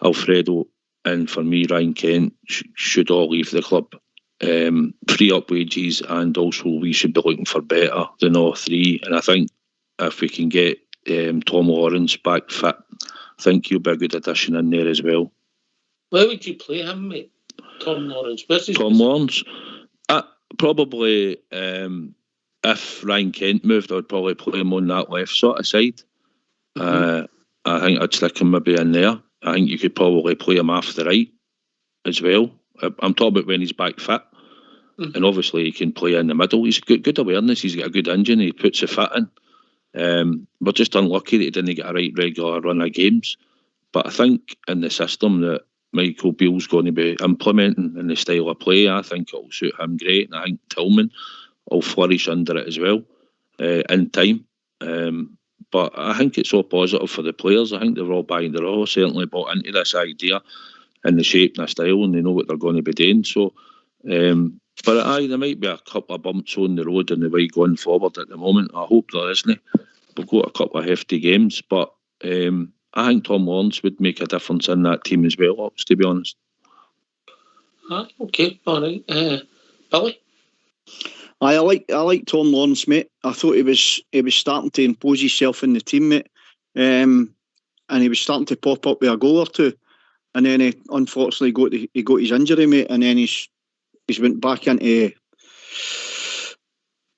Alfredo, and for me, Ryan Kent should all leave the club. Free up wages, and also we should be looking for better than all three. And I think if we can get Tom Lawrence back fit, I think he'll be a good addition in there as well. Where would you play him, mate? Tom Lawrence. Tom Lawrence? Probably, if Ryan Kent moved, I'd probably play him on that left sort of side. I think I'd stick him maybe in there. I think you could probably play him off the right as well. I'm talking about when he's back fit. And obviously he can play in the middle. He's got good awareness. He's got a good engine. He puts the fit in. We're just unlucky that he didn't get a right regular run of games. But I think in the system that Michael Beale's going to be implementing in the style of play, I think it'll suit him great. And I think Tillman will flourish under it as well in time. But I think it's all positive for the players. I think they're all certainly bought into this idea and the shape and the style, and they know what they're going to be doing. So, but there might be a couple of bumps on the road in the way going forward at the moment. I hope there isn't. We've got a couple of hefty games, but I think Tom Lawrence would make a difference in that team as well, to be honest. Okay, all right. Billy? I like Tom Lawrence, mate. I thought he was starting to impose himself in the team, mate, and he was starting to pop up with a goal or two, and then he unfortunately got his injury, mate, and then he's went back into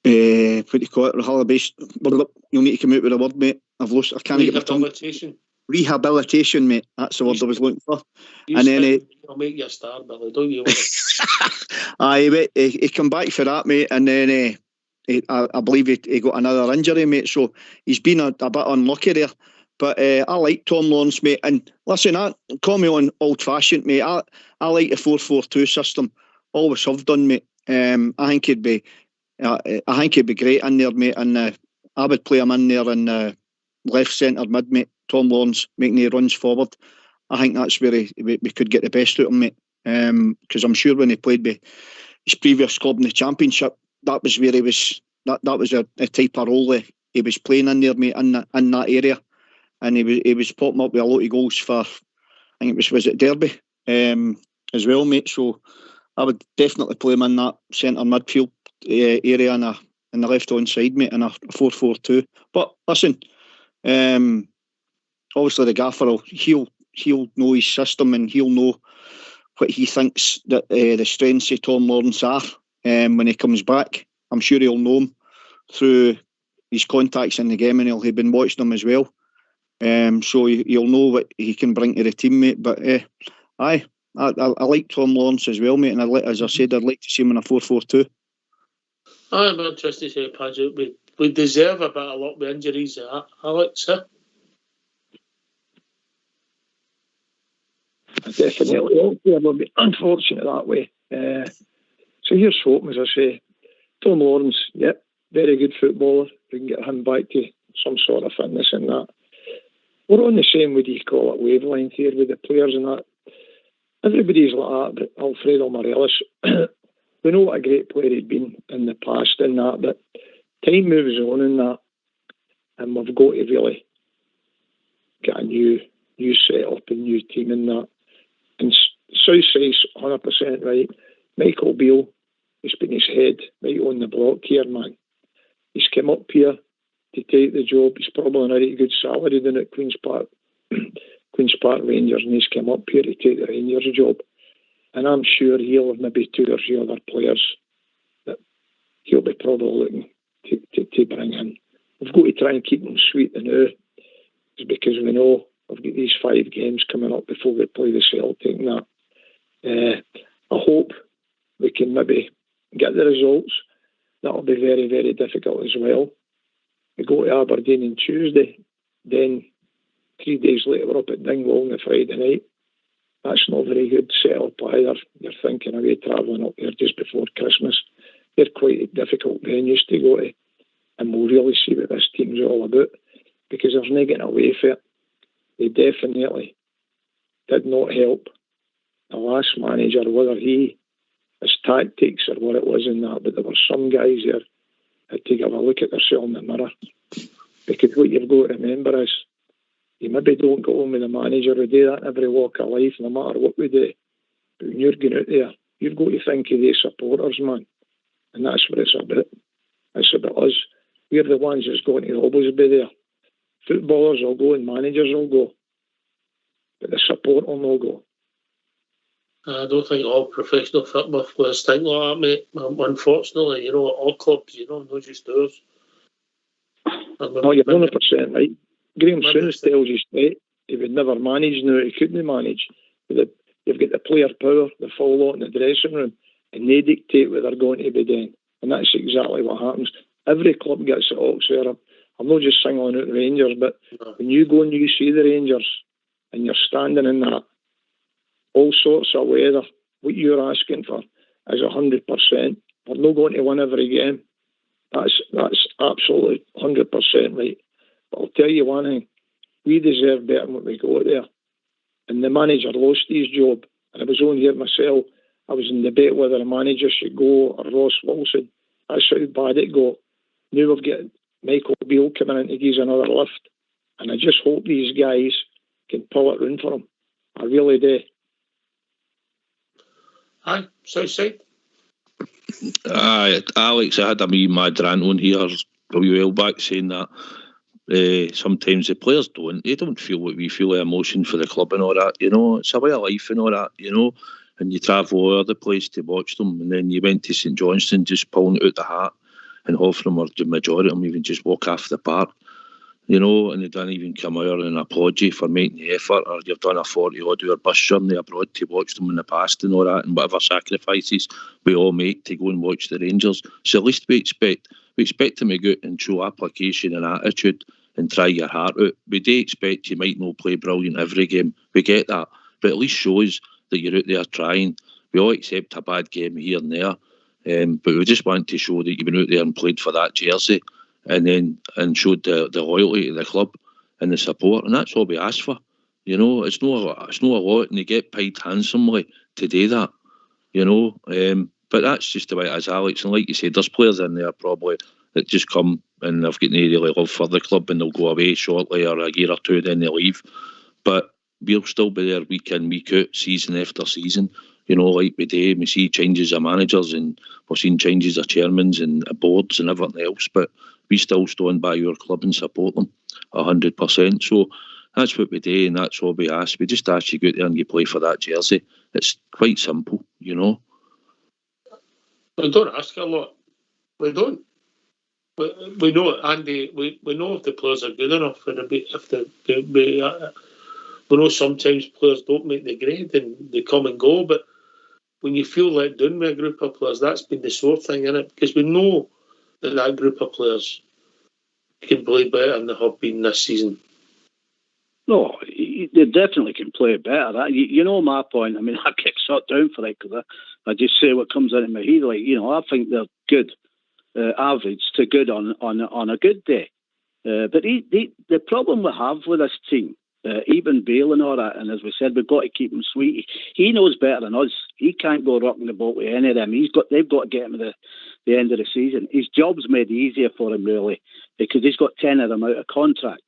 what do you call it? You'll need to come out with a word, mate. I've lost. I can't get my tongue. Rehabilitation, mate. That's the word I was looking for. And then I'll make you a star, Billy. Don't you? Aye, mate. He come back for that, mate, and then I believe he got another injury, mate. So he's been a bit unlucky there. But I like Tom Lawrence, mate. And listen, call me on old fashioned, mate. I like the 4-4-2 system. Always have done, mate. I think he'd be great in there, mate. And I would play him in there in left centre mid, mate. Tom Lawrence making the runs forward. I think that's where we could get the best out of him, mate. Because I'm sure when he played with his previous club in the Championship, that was where he was. That was a type of role he was playing in there, mate, in that area. And he was popping up with a lot of goals for, I think it was Derby as well, mate. So I would definitely play him in that centre midfield area in the left hand side, mate, in a 4-4-2. But listen, obviously the gaffer he'll know his system, and he'll know what he thinks that the strengths of Tom Lawrence are when he comes back. I'm sure he'll know him through his contacts in the game, and he'll have been watching them as well. So you'll know what he can bring to the team, mate. But I like Tom Lawrence as well, mate. And as I said, I'd like to see him in a 4-4-2. I'm interested to say, Padgett, we deserve a bit of luck with injuries, Alex. Definitely. Yeah, we'll be unfortunate that way. So here's hoping, as I say, Tom Lawrence, yep, very good footballer. We can get him back to some sort of fitness in that. We're on the same, what do you call it, wavelength here with the players and that. Everybody's like that, but Alfredo Morelos, we know what a great player he'd been in the past in that, but time moves on in that, and we've got to really get a new set-up, a new team in that. And Southside's 100% right. Michael Beale, he's putting his head right on the block here, man. He's come up here to take the job. He's probably on a really good salary down at Queen's Park Rangers, and he's come up here to take the Rangers job. And I'm sure he'll have maybe 2 or 3 other players that he'll be probably looking to bring in. We've got to try and keep them sweet and new, because we know we've got these 5 games coming up before we play the Celtic and that. I hope we can maybe get the results. That'll be very, very difficult as well. We go to Aberdeen on Tuesday, then 3 days later we're up at Dingwall on the Friday night. That's not very good set-up either. You're thinking of travelling up there just before Christmas. They're quite difficult venues to go to, and we'll really see what this team's all about, because there's no getting away from it. They definitely did not help the last manager, whether his tactics or what it was in that, but there were some guys there that had to give a look at themselves in the mirror, because what you've got to remember is you maybe don't go on with the manager who do that in every walk of life, no matter what we do. But when you're going out there, you've got to think of the supporters, man. And that's what it's about. It's about us. We're the ones that's going to always be there. Footballers will go and managers will go, but the support will not go. I don't think all professional football players think like that, mate. Unfortunately, all clubs, not just ours. No, you're 100% right. Graham Souness tells you straight he would never manage now, he couldn't manage. You've got the player power, the full lot in the dressing room, and they dictate what they're going to be doing. And that's exactly what happens. Every club gets it all. So I'm not just singling out the Rangers, but when you go and you see the Rangers and you're standing in that, all sorts of weather, what you're asking for is 100%. We're not going to win every game. That's absolutely 100% right. But I'll tell you one thing, we deserve better than what we got there. And the manager lost his job. And I was on here myself. I was in debate whether a manager should go or Ross Wilson. That's how bad it got. Now we've got Michael Beale coming in to give us another lift. And I just hope these guys can pull it round for him. I really do. Aye, Southside. Aye, Alex, I had a wee mad rant on here a wee while back saying that sometimes the players don't feel what we feel, the emotion for the club and all that, you know. It's a way of life and all that, you know. And you travel all over the place to watch them, and then you went to St Johnstone just pulling it out the hat, and half of them, or the majority of them, even just walk off the park, you know, and they don't even come out and applaud you for making the effort, or you've done a 40-odd hour bus journey abroad to watch them in the past and all that, and whatever sacrifices we all make to go and watch the Rangers. So at least we expect them to go out and show application and attitude and try your heart out. We do expect you might not play brilliant every game. We get that. But at least shows that you're out there trying. We all accept a bad game here and there. But we just want to show that you've been out there and played for that jersey and showed the loyalty to the club and the support. And that's all we ask for. You know, it's not a lot, and you get paid handsomely to do that. You know, but that's just the way it is, Alex. And like you said, there's players in there probably that just come and they've got no really love for the club and they'll go away shortly or a year or two, then they leave. But we'll still be there week in, week out, season after season. You know, like we do, we see changes of managers and we're seeing changes of chairmans and boards and everything else, but we still stand by our club and support them 100%. So that's what we do and that's all we ask. We just ask you go out there and you play for that jersey. It's quite simple, you know. We don't ask a lot. We don't. We know, Andy. We know if the players are good enough, and we know sometimes players don't make the grade and they come and go. But when you feel let down with a group of players, that's been the sore thing, isn't it? Because we know that group of players can play better than they have been this season. No, they definitely can play better. You know my point. I mean, I get shot down for it because I just say what comes into my head. Like, you know, I think they're good. Average to good on a good day. But the problem we have with this team, even Bale and all that, and as we said, we've got to keep him sweet. He knows better than us. He can't go rocking the boat with any of them. They've got to get him to the end of the season. His job's made easier for him, really, because he's got 10 of them out of contract.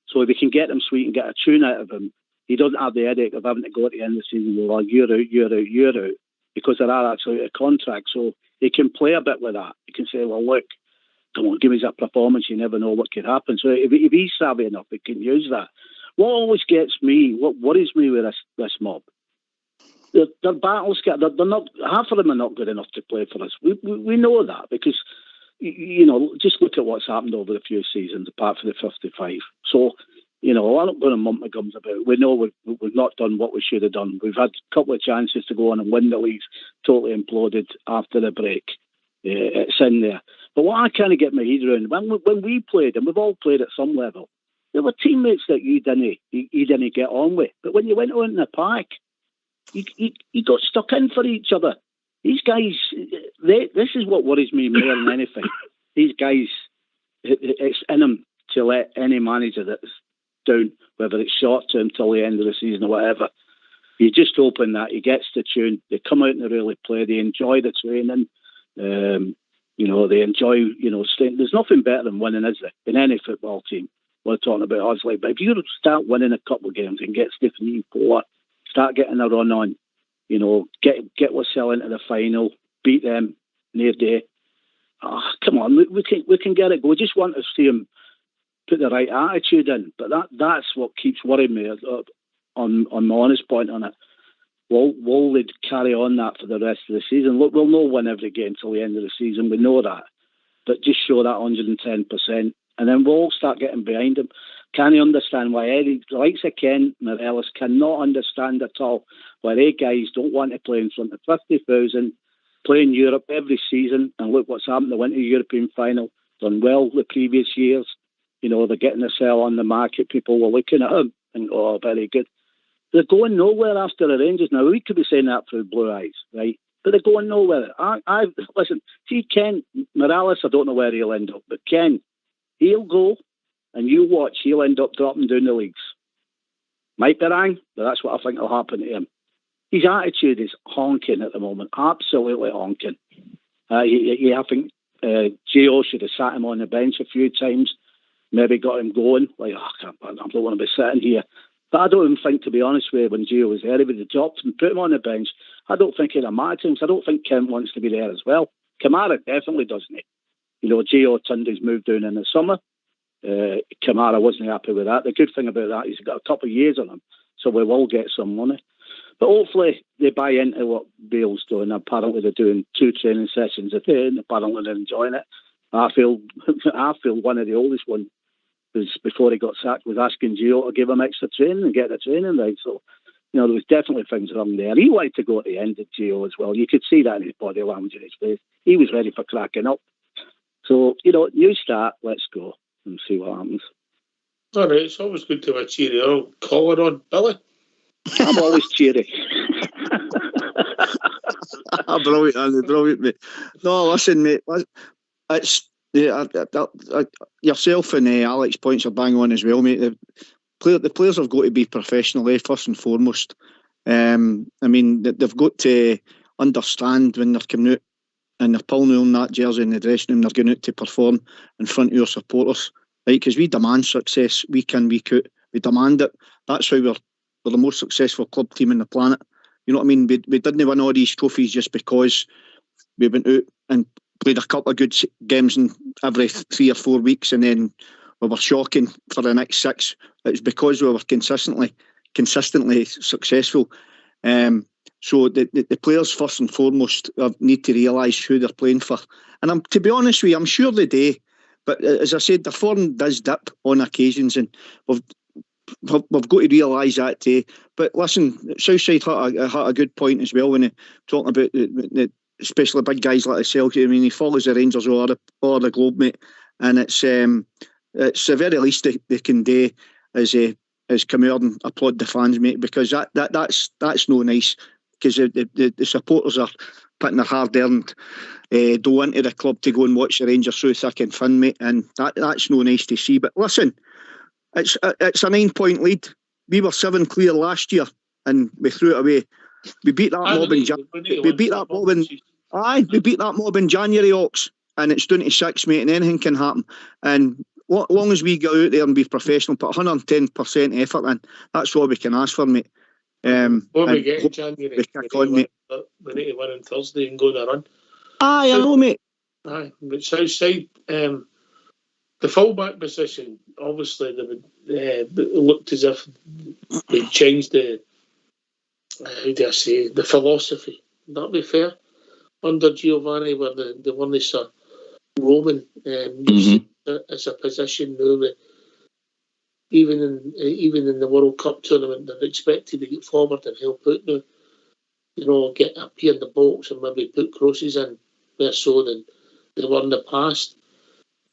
So if we can get him sweet and get a tune out of him, he doesn't have the headache of having to go at the end of the season, well, you're out, because they're actually out of contract. So he can play a bit with that. He can say, well, look, come on, give us that performance. You never know what could happen. So if he's savvy enough, he can use that. What always gets me, what worries me with this mob, their battles, they're not, half of them are not good enough to play for us. We know that because, you know, just look at what's happened over the few seasons, apart from the 55. So, you know, I'm not going to mump my gums about it. We know we've not done what we should have done. We've had a couple of chances to go on and win the league, totally imploded after the break. It's in there. But what I kind of get my head around, when we played, and we've all played at some level, there were teammates that you didn't get on with. But when you went on in the park, you got stuck in for each other. These guys, this is what worries me more than anything. These guys, it's in them to let any manager that's down, whether it's short term till the end of the season or whatever. You just hoping that he gets the tune. They come out and they really play. They enjoy the training. You know, they enjoy, you know, staying. There's nothing better than winning, is there, in any football team? We're talking about us, like, but if you start winning a couple of games and get to 3-4, start getting a run on, you know, get Lascelles into the final, beat them near day. Oh, come on, we can get it. We just want to see him put the right attitude in. But that's what keeps worrying me on my honest point on it. Will they carry on that for the rest of the season? Look, we'll not win every game till the end of the season. We know that. But just show that 110%. And then we'll all start getting behind him. Can you understand why Eddie, the likes of Ken Morelos, cannot understand at all why they guys don't want to play in front of 50,000, play in Europe every season, and look what's happened. They went to the European final, done well the previous years. You know, they're getting a sell on the market. People were looking at them and, oh, very good. They're going nowhere after the Rangers. Now, we could be saying that through blue eyes, right? But they're going nowhere. Listen, see Ken Morelos, I don't know where he'll end up, but Ken, he'll go. and you watch, he'll end up dropping down the leagues. Might be wrong, but that's what I think will happen to him. His attitude is honking at the moment, absolutely honking. I think Gio should have sat him on the bench a few times, maybe got him going. Like, I don't want to be sitting here. But I don't even think, to be honest with you, when Gio was there, he would have dropped him, put him on the bench. I don't think he'd have mattered him, because I don't think Kent wants to be there as well. Kamara definitely doesn't. You know, Gio turned his move down in the summer. Kamara wasn't happy with that. The good thing about that is he's got a couple of years on him, so we will get some money. But hopefully they buy into what Bale's doing. Apparently they're doing 2 training sessions a day, and apparently they're enjoying it. I feel one of the oldest ones was, before he got sacked, was asking Gio to give him extra training and get the training right. So, you know, there was definitely things wrong there. He wanted to go at the end of Gio as well. You could see that in his body language and his face. He was ready for cracking up. So, you know, new start, let's go and see what happens. All right, it's always good to have a cheery old collar on. Billy? I'm always cheery. Brilliant, Andy, brilliant, mate. No, listen, mate, it's yourself and Alex points are bang on as well, mate. The players have got to be professional, first and foremost. I mean, they've got to understand when they're coming out and they're pulling on that jersey in the dressing room, they're going out to perform in front of your supporters. Right? Because we demand success week in, week out. We demand it. That's why we're the most successful club team on the planet. You know what I mean? We didn't win all these trophies just because we went out and played a couple of good games in every 3 or 4 weeks and then we were shocking for the next 6. It was because we were consistently successful. So the players, first and foremost, need to realise who they're playing for. And to be honest with you, I'm sure they do. But as I said, the form does dip on occasions, and we've got to realise that too. But listen, Southside had a good point as well when he talking about especially big guys like yourself. I mean, he follows the Rangers all the globe, mate, and it's the very least they can do is come out and applaud the fans, mate, because that's no nice. Because the supporters are putting their hard-earned dough into the club to go and watch the Rangers through thick and thin, mate, and that's no nice to see. But listen, it's a 9-point lead. We were 7 clear last year, and we threw it away. We beat that mob in January. We beat that mob in January, Ox, and it's down to 6, mate, and anything can happen. And long as we go out there and be professional, put 110% effort in, that's all we can ask for, mate. What we get in January, we need to win on Thursday and go on a run. Aye, I know, mate. Aye, but Southside, the fullback position, obviously, it looked as if they changed the philosophy. Would that be fair? Under Giovanni, where the one they saw Roman as a position now that even in the World Cup tournament, they're expected to get forward and help out now. You know, get up here in the box and maybe put crosses in more so than they were in the past.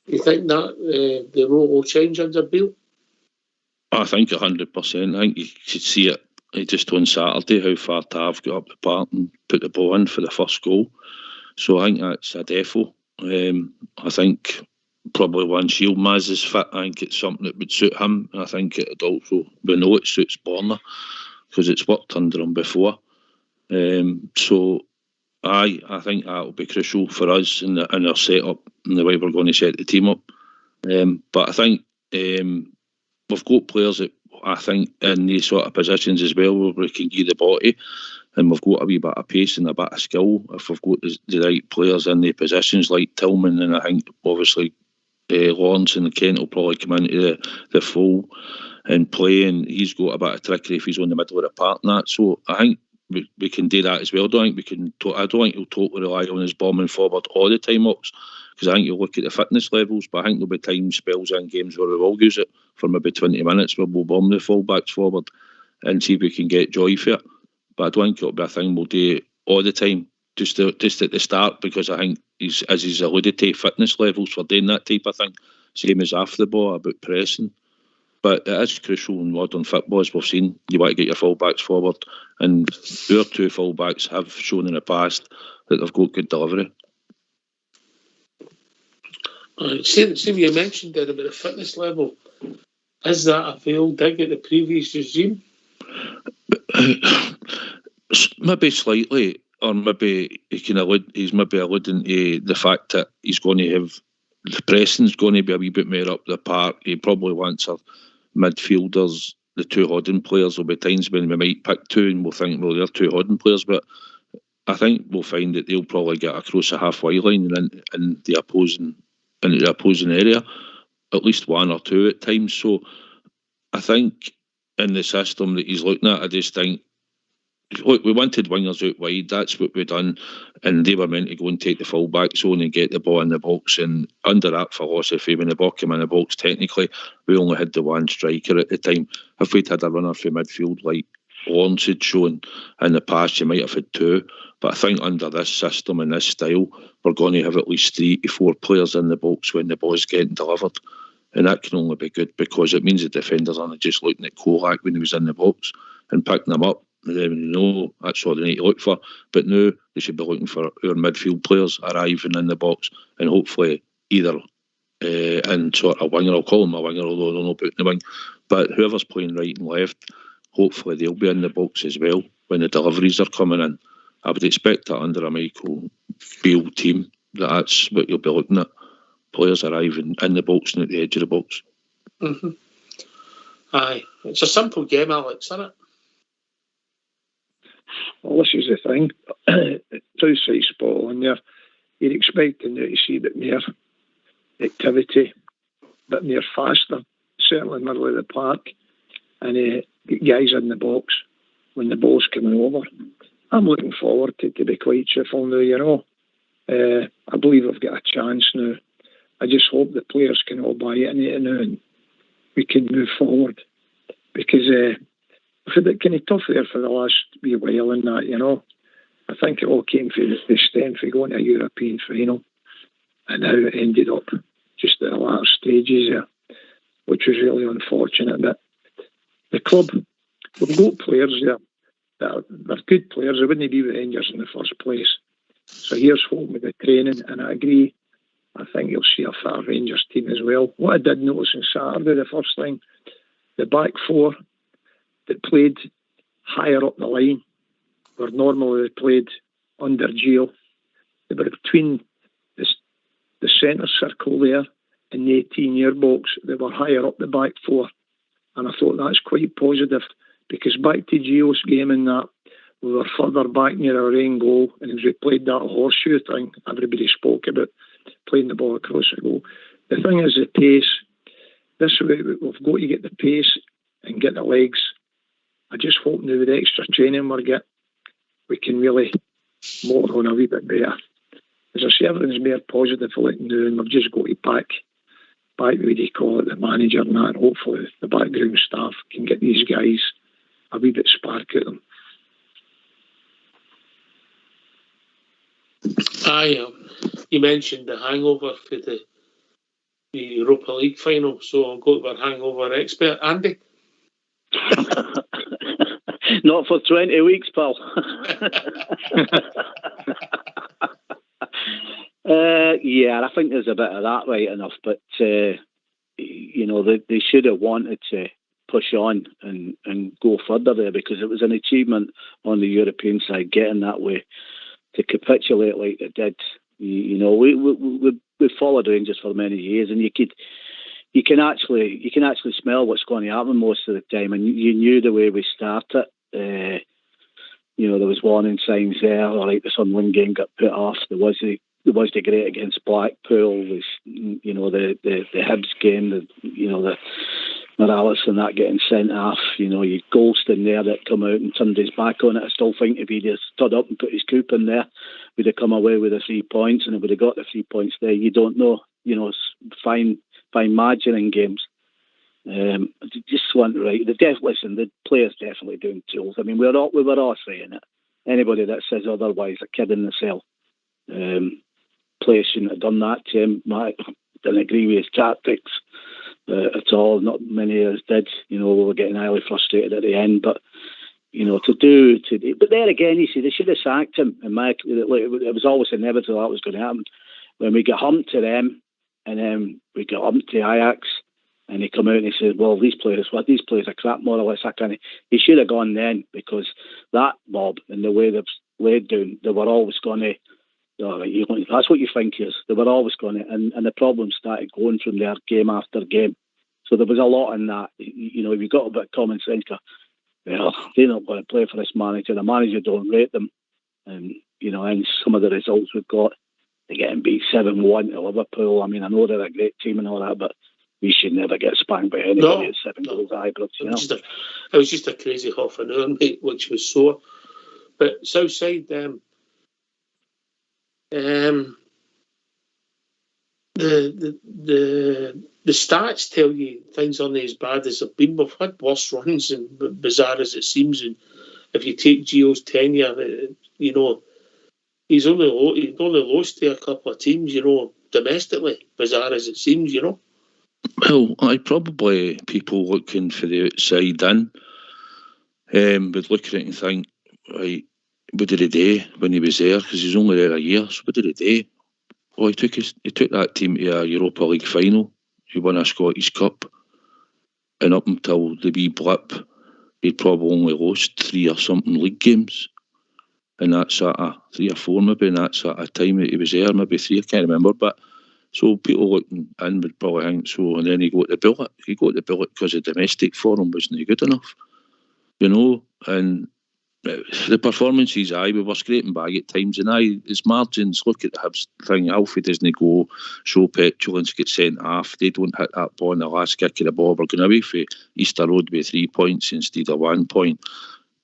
Do you think that the role will change under Bill? I think 100%. I think you could see it just on Saturday how far Tav got up the park and put the ball in for the first goal. So I think that's a defo. I think probably once Yilmaz is fit, I think it's something that would suit him. I think it would also, we know it suits Borna because it's worked under him before. So I think that will be crucial for us in our setup and the way we're going to set the team up. But I think we've got players that I think in these sort of positions as well where we can give the body, and we've got a wee bit of pace and a bit of skill if we've got the right players in the positions like Tillman, and I think obviously Lawrence and Kent will probably come into the full and play, and he's got a bit of trickery if he's on the middle of the park and that. So I think we can do that as well. I don't think he'll totally rely on his bombing forward all the time, because I think you'll look at the fitness levels, but I think there'll be time spells in games where we will use it for maybe 20 minutes where we'll bomb the full-backs forward and see if we can get joy for it. But I don't think it'll be a thing we'll do all the time, just at the start, because I think as he's alluded to, fitness levels for doing that type of thing, same as after the ball, about pressing. But it is crucial in modern football, as we've seen. You want to get your full-backs forward, and our 2 full-backs have shown in the past that they've got good delivery. See what you mentioned there about the fitness level. Is that a failed dig at the previous regime? Maybe slightly, or maybe he's maybe alluding to the fact that he's going to have the pressing's going to be a wee bit more up the park. He probably wants our midfielders, the two holding players. There'll be times when we might pick two and we'll think, well, they're two holding players, but I think we'll find that they'll probably get across the halfway line and in the opposing area, at least one or two at times. So I think in the system that he's looking at, I just think, look, we wanted wingers out wide. That's what we've done, and they were meant to go and take the full back zone and get the ball in the box. And under that philosophy, when the ball came in the box, technically we only had the one striker at the time. If we'd had a runner for midfield like Lawrence had shown in the past, you might have had two. But I think under this system and this style, we're going to have at least 3 to 4 players in the box when the ball's getting delivered. And that can only be good because it means the defenders aren't just looking at Kolak when he was in the box and picking them up. They know that's what they need to look for. But now they should be looking for our midfield players arriving in the box and hopefully either in sort of winger, I'll call him a winger, although I don't know about the wing, but whoever's playing right and left, hopefully they'll be in the box as well when the deliveries are coming in. I would expect that under a Michael Beale team, that's what you'll be looking at. Players arriving in the box and at the edge of the box. Mm-hmm. Aye. It's a simple game, Alex, isn't it? Well, this is the thing. It's outside spot on there. You're expecting to see a bit more activity, a bit more faster, certainly in the middle of the park, and get guys in the box when the ball's coming over. I'm looking forward to be quite truthful now, you know. I believe we've got a chance now. I just hope the players can all buy into it now and we can move forward. Because we've had it kind of tough there for the last wee while and that, you know. I think it all came from the strength of going to a European final and how it ended up just at the latter stages there, which was really unfortunate. But the club, we've got players there. They're good players. They wouldn't be with Rangers in the first place. So here's hope with the training, and I agree. I think you'll see a fair Rangers team as well. What I did notice on Saturday, the first thing, the back four that played higher up the line, where normally they played under Gio, they were between the centre circle there and the 18-year box. They were higher up the back four, and I thought that's quite positive. Because back to Gio's game in that, we were further back near our own goal, and as we played that horseshoe thing everybody spoke about, playing the ball across the goal. The thing is the pace. This way we've got to get the pace and get the legs. I just hope now with the extra training we can really motor on a wee bit better. As I say, everything's more positive like now, and we've just got to back what do you call it, the manager and that, and hopefully the background staff can get these guys a wee bit spark at them. Aye, you mentioned the hangover for the Europa League final, so I'll go to our hangover expert, Andy. Not for 20 weeks, pal. Yeah, I think there's a bit of that right enough, but you know, they should have wanted to push on and go further there, because it was an achievement on the European side getting that way. To capitulate like they did, you know, we followed Rangers for many years, and you can actually smell what's going to happen most of the time, and you knew the way we started. You know, there was warning signs there. Like the Sunderland game got put off. There was the great against Blackpool. Was, you know, the Hibs game. The Morales and that getting sent off. You know, you Golston there that come out and turned his back on it. I still think if he'd stood up and put his coup in there, we'd have come away with the 3 points, and if we'd have got the 3 points there, you don't know. You know, fine margin in games. Just want right. The players definitely doing tools. I mean, we were all saying it. Anybody that says otherwise, a kid in the cell. Players shouldn't have done that to him. I didn't agree with his tactics at all. Not many of us did. You know, we were getting highly frustrated at the end. But you know, but there again, you see, they should have sacked him. And it was always inevitable that was going to happen. When we get humped to them, and then we got up to Ajax, and he come out and he said, well, these players are crap, more or less. He should have gone then, because that mob and the way they've laid down, they were always going to, that's what you think is, they were always going to, and the problems started going from there game after game. So there was a lot in that. You know, if you got a bit of common sense, well, they're not going to play for this manager. The manager don't rate them. And, you know, and some of the results we've got, they're getting beat 7-1 to Liverpool. I mean, I know they're a great team and all that, but we should never get spanked by anybody at 7 goals at Ibrox, you know. It was just a crazy half an hour, mate, which was sore. But Southside, the stats tell you things aren't as bad as they've been. We've had worse runs, and bizarre as it seems. And if you take Gio's tenure, you know, he's only lost to a couple of teams, you know, domestically. Bizarre as it seems, you know. Well, probably people looking for the outside in would look at it and think, right, what did he do when he was there? Because he's only there a year. So what did he do? Well, he took that team to a Europa League final. He won a Scottish Cup, and up until the wee blip, he'd probably only lost 3 or something league games, and that's at 3 or 4 maybe, and that's at a time that he was there, maybe 3, I can't remember. But so people looking in would probably think so, and then he got the billet. He got the billet because the domestic form wasn't good enough, you know. And the performances, we were scraping bag at times, and his margins, look at the Hibs thing, Alfie doesn't go, show petulance, get sent off, they don't hit that ball in the last kick of the ball, we're going away for Easter Road with 3 points instead of 1 point.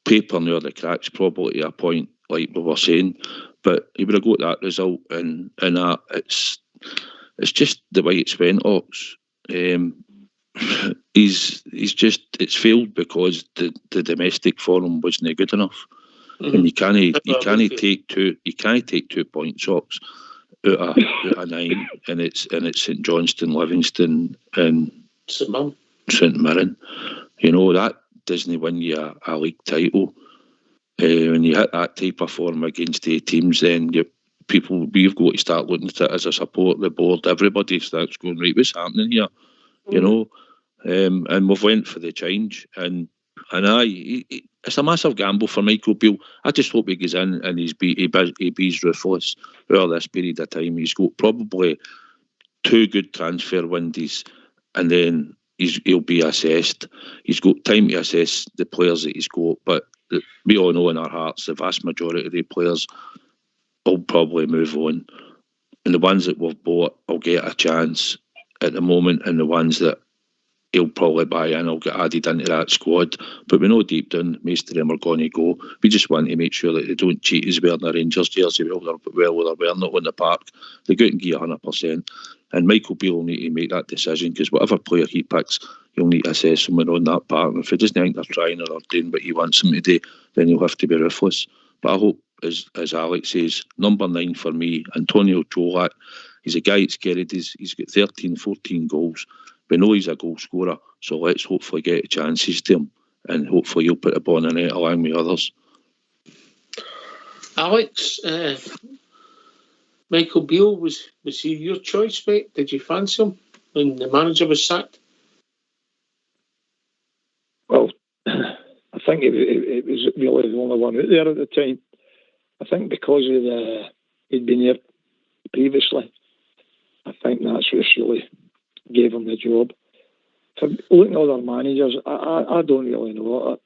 Paper near the cracks, probably a point, like we were saying, but he would have got that result, and it's just the way it's went, Ox. It's failed because the domestic form wasn't good enough, and you can't take 2 points, Ox, out of 9, and it's St Johnstone, Livingston, and St Mirren. You know, that doesn't win you a league title. When you hit that type of form against 8 teams, then we've got to start looking at it as a support, the board, everybody starts going, right, what's happening here? You know, and we've went for the change, and it's a massive gamble for Michael Beale. I just hope he goes in and he bees ruthless over this period of time. He's got probably 2 good transfer windows, and then he'll be assessed. He's got time to assess the players that he's got, but we all know in our hearts the vast majority of the players will probably move on, and the ones that we've bought will get a chance at the moment, and the ones that he'll probably buy in will get added into that squad. But we know deep down most of them are going to go. We just want to make sure that they don't cheat as wearing a Rangers jersey while they're wearing it on the park. They go out and get 100%. And Michael Beale will need to make that decision, because whatever player he picks, he'll need to assess someone on that part. And if he doesn't think they're trying or doing what he wants them to do, then he'll have to be ruthless. But I hope, as Alex says, number 9 for me, Antonio Cholak. He's a guy that's carried he's got 13, 14 goals. We know he's a goal scorer, so let's hopefully get chances to him, and hopefully he'll put the ball in the net along with others. Alex, Michael Beale, was he your choice, mate? Did you fancy him when the manager was sacked? Well, I think it was really the only one out there at the time. I think because he'd been there previously, I think that's what really gave him the job. For looking at other managers, I don't really know.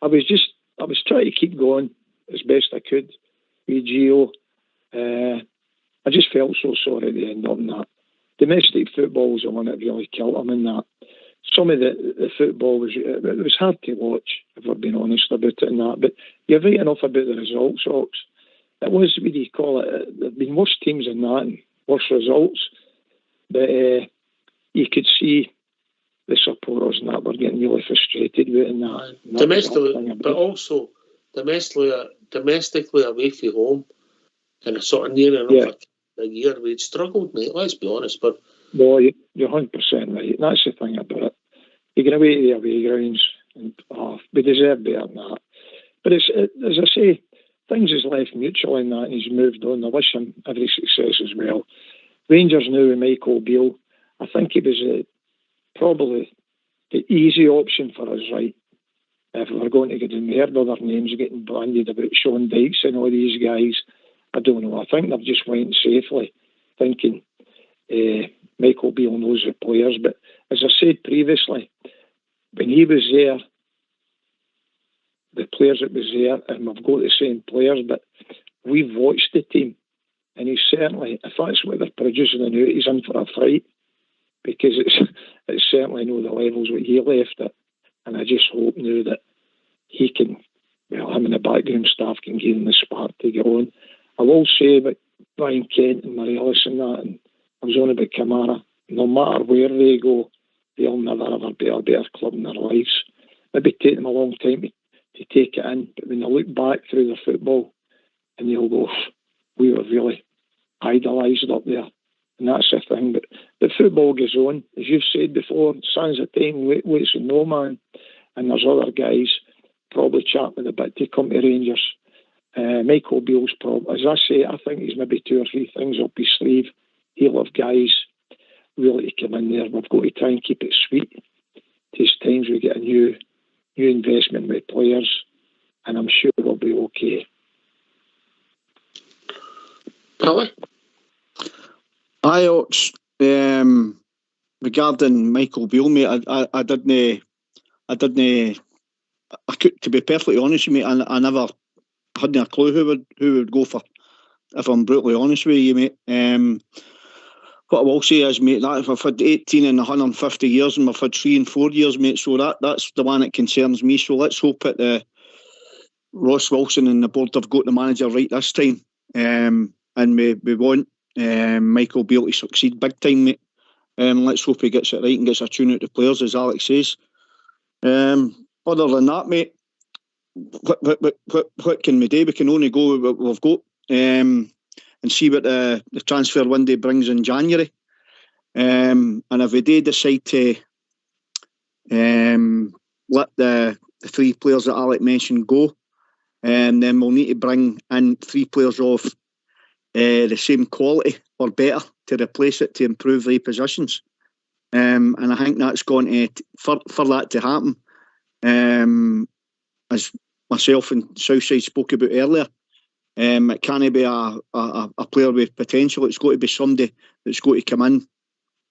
I was trying to keep going as best I could with Gio. I just felt so sorry at the end of that. Domestic football was the one that really killed him in that. Some of the football was hard to watch, if we're being honest about it and that. But you're right enough about the results, Ox. It was, what do you call it? There have been worse teams than that and worse results. But you could see the supporters and that were getting really frustrated with it and that. Domestically, but also domestically away from home, kind of sort of near enough a year, we'd struggled, mate. Let's be honest. But no, you're 100% right. That's the thing about it. You get away to the away grounds, and we deserve better than that. But it's as I say, things is left mutual in that, and he's moved on. I wish him every success as well. Rangers now with Michael Beale, I think it was probably the easy option for us, right? If we're going to get in, we heard other names getting bandied about, Sean Dykes and all these guys. I don't know. I think they've just went safely, thinking Michael Beale knows the players. But as I said previously, when he was there, the players that was there, and we've got the same players, but we've watched the team, and he's certainly, if that's what they're producing now, he's in for a fight, because it's certainly not the levels what he left it. And I just hope now that he can, well, him and the background staff can give him the spark to get on. I will say about Brian Kent and Morelos and that, and I was on about Kamara, no matter where they go, they'll never ever be a better club in their lives. Maybe take them a long time to take it in, but when they look back through their football, and they'll go, we were really idolised up there. And that's the thing. But the football goes on. As you've said before, Sans a time waits in no man. And there's other guys probably champing a bit to come to Rangers. Michael Beale's probably, as I say, I think he's maybe 2 or 3 things up his sleeve. He'll have guys really to come in there. We've got to try and keep it sweet. There's times we get a new investment with players, and I'm sure we'll be okay. Billy? Aye, Ox. Regarding Michael Beale, mate, I didn't. I could, to be perfectly honest with you, mate, I never hadn't a clue who would go for. If I'm brutally honest with you, mate. What I will say is, mate, that if I've had 18 and 150 years, and we've had 3 and 4 years, mate, so that's the one that concerns me. So let's hope that Ross Wilson and the board have got the manager right this time, and we want Michael Beale to succeed big time, mate. Let's hope he gets it right and gets a tune out the players, as Alex says. Other than that, mate, what can we do? We can only go with what we've got, and see what the transfer window brings in January. And if we do decide to let the 3 players that Alex mentioned go, then we'll need to bring in 3 players of the same quality or better to replace it to improve their positions. And I think that's going to, for that to happen, as myself and Southside spoke about earlier, it can't be a player with potential. It's got to be somebody that's going to come in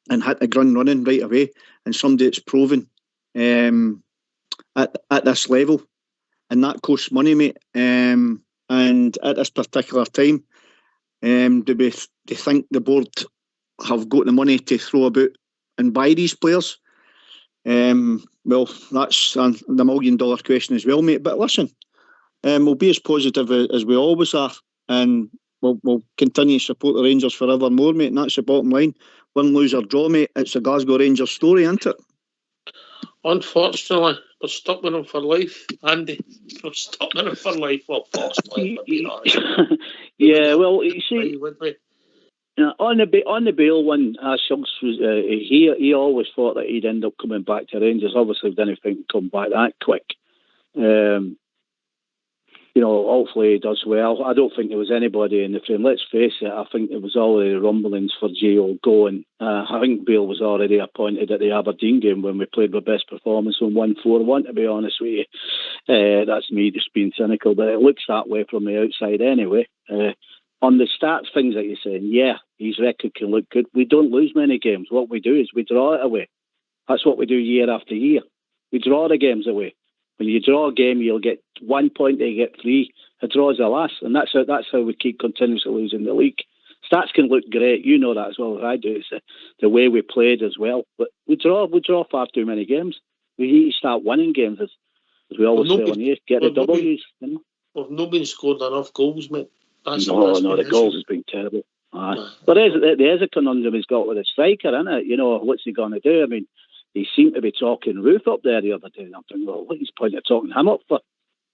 and hit the ground running right away, and somebody that's proven at this level. And that costs money, mate. And at this particular time, do we think the board have got the money to throw about and buy these players? Well, that's the $1 million question as well, mate. But listen, we'll be as positive as we always are, and we'll continue to support the Rangers forever more, mate. And that's the bottom line. Win, lose or draw, mate. It's a Glasgow Rangers story, isn't it? Unfortunately, we're stuck with him for life, Andy. We're stuck with him for life. Well, fortunately, yeah, well, you see, on the Bale one, Shuggs was he always thought that he'd end up coming back to Rangers. Obviously, didn't think he'd come back that quick. Hopefully he does well. I don't think there was anybody in the frame. Let's face it, I think there was already rumblings for Gio going. I think Bale was already appointed at the Aberdeen game when we played our best performance and won 4-1, to be honest with you. That's me just being cynical, but it looks that way from the outside anyway. On the stats, things that you're saying, yeah, his record can look good. We don't lose many games. What we do is we draw it away. That's what we do year after year. We draw the games away. When you draw a game, you'll get 1 point, you get 3. A draw is the last, and that's how we keep continuously losing the league. Stats can look great, you know that as well as I do. It's the way we played as well. But we draw far too many games. We need to start winning games, as we always say on here. Get the W's. We've not been scored enough goals, mate. The goals has been terrible. But there's a conundrum he's got with a striker, isn't it? What's he going to do? I mean, he seemed to be talking Ruth up there the other day, and I'm thinking, well, what's the point of talking him up for?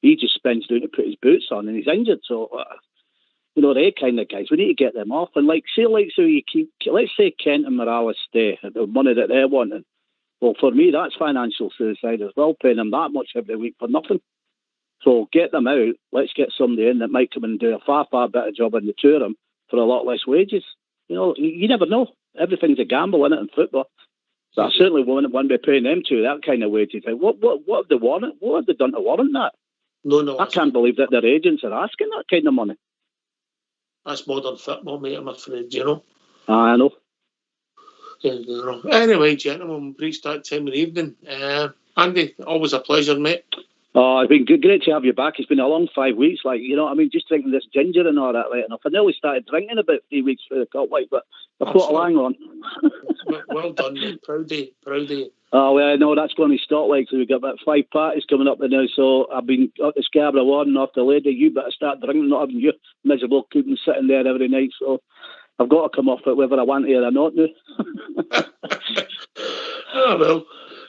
He just spends doing to put his boots on, and he's injured. So, they're kind of guys. We need to get them off. And so you keep. Let's say Kent and Morales stay at the money that they're wanting. Well, for me, that's financial suicide as well, paying them that much every week for nothing. So get them out. Let's get somebody in that might come and do a far, far better job in the two of them for a lot less wages. You never know. Everything's a gamble, isn't it, in football? But I certainly wouldn't be paying them to that kind of way to think, what have they warrant? What have they done to warrant that? No. I can't believe that their agents are asking that kind of money. That's modern football, mate, I'm afraid, I know. Anyway, gentlemen, we've reached that time of the evening. Andy, always a pleasure, mate. Oh, it's been great to have you back. It's been a long 5 weeks, just drinking this ginger and all that, right enough. I nearly started drinking about 3 weeks for the cup, but I thought, hang on. Well done, mate. Proud of you. Oh, well, no, that's going to stop, so we've got about 5 parties coming up now, so I've been up to Scarborough warning off the lady, you better start drinking, not having you miserable cooking sitting there every night, so I've got to come off it whether I want to or not now. Oh, well,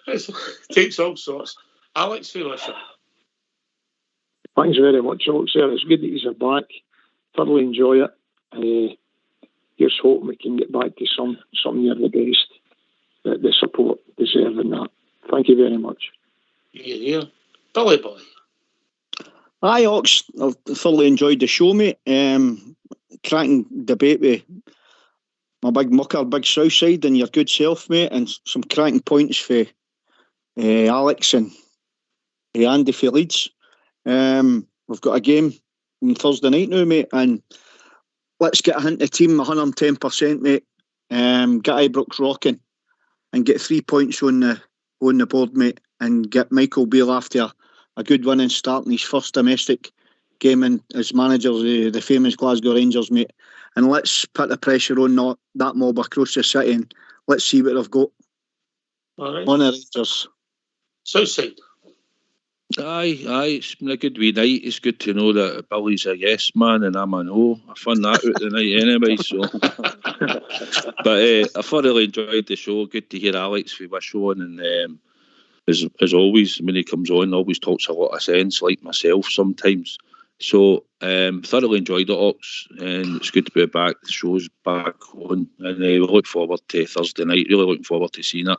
it takes all sorts. Alex, feel us. Thanks very much, Alex. It's good that you're back. Thoroughly enjoy it. Here's hoping we can get back to some of the best. The support deserving that. Thank you very much. Yeah. Billy boy. Hi, Ox. I've thoroughly enjoyed the show, mate. Cracking debate with my big mucker, big south side, and your good self, mate, and some cracking points for Alex and Andy for Leeds. We've got a game on Thursday night now, mate, and let's get a hint of the team 110%, mate. Get Ibrox rocking and get 3 points on the board, mate, and get Michael Beale after a good winning start in his first domestic game as manager of the famous Glasgow Rangers, mate. And let's put the pressure on that mob across the city and let's see what they've got. All right. On the Rangers. Southside. Aye, it's been a good wee night. It's good to know that Billy's a yes man and I'm a no. I found that out the night anyway, so. But I thoroughly enjoyed the show. Good to hear Alex for Wish on, and as always, when he comes on, always talks a lot of sense, like myself sometimes. So thoroughly enjoyed it, Ox, and it's good to be back. The show's back on, and we look forward to Thursday night. Really looking forward to seeing it.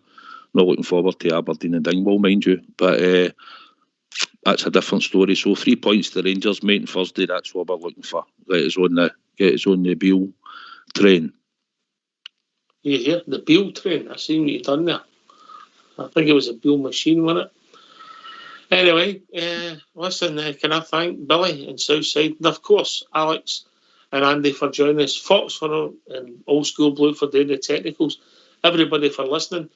Not looking forward to Aberdeen and Dingwall, mind you, but that's a different story. So 3 points to the Rangers, mate, on Thursday. That's what we're looking for. Get us on the Beale train. You hear the Beale train? I seen what you done there. I think it was a Beale machine, wasn't it? Anyway, listen, can I thank Billy and Southside, and of course Alex and Andy for joining us, Fox and Old School Blue for doing the technicals, everybody for listening.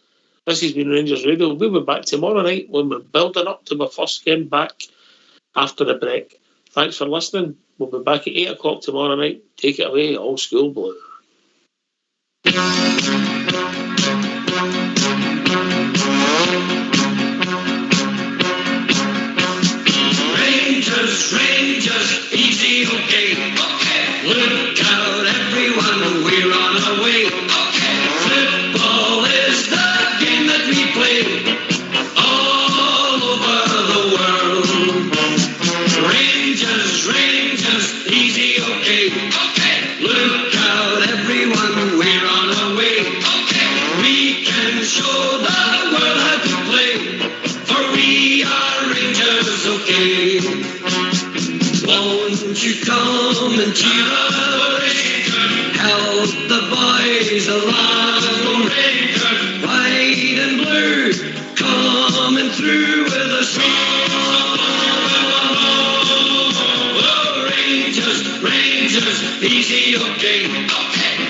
This has been Rangers Radio. We'll be back tomorrow night when we're building up to my first game back after the break. Thanks for listening. We'll be back at 8 o'clock tomorrow night. Take it away, Old School Blue. Rangers, easy, okay. Look out, everyone, we're on our way. Football is the game that we play all over the world. Rangers, easy, okay. Look out, everyone, we're on our way. We can show the world how to play, for we are Rangers, okay. Won't you come and cheer us? Help the boys along. White and blue, coming through with a song. Oh, Rangers, easy, okay.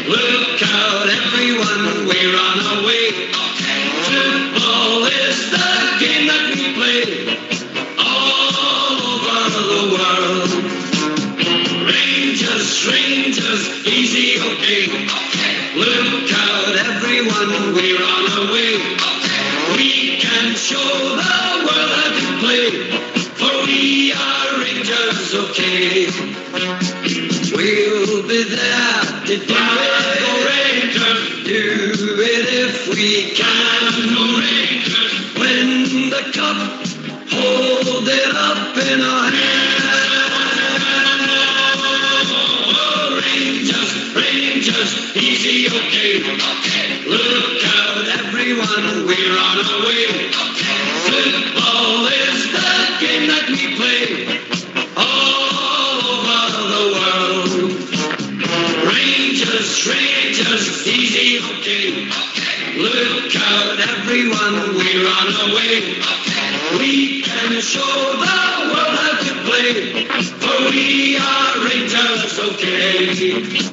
Look out, everyone, we're on our way. Football is the game that we play all over the world. Rangers, easy, okay. Look out, everyone, we're on our way. We can show the world how to play, for we are Rangers, okay. We'll be there to do it, Rangers. Do it if we can, Rangers. Win the cup, hold it up in our hands. Rangers, easy, okay. Look out, everyone, we're on our way. Football is the game that we play all over the world. Rangers, Look out, everyone, we're on our way. We can show the world how to play, for we are Rangers, okay.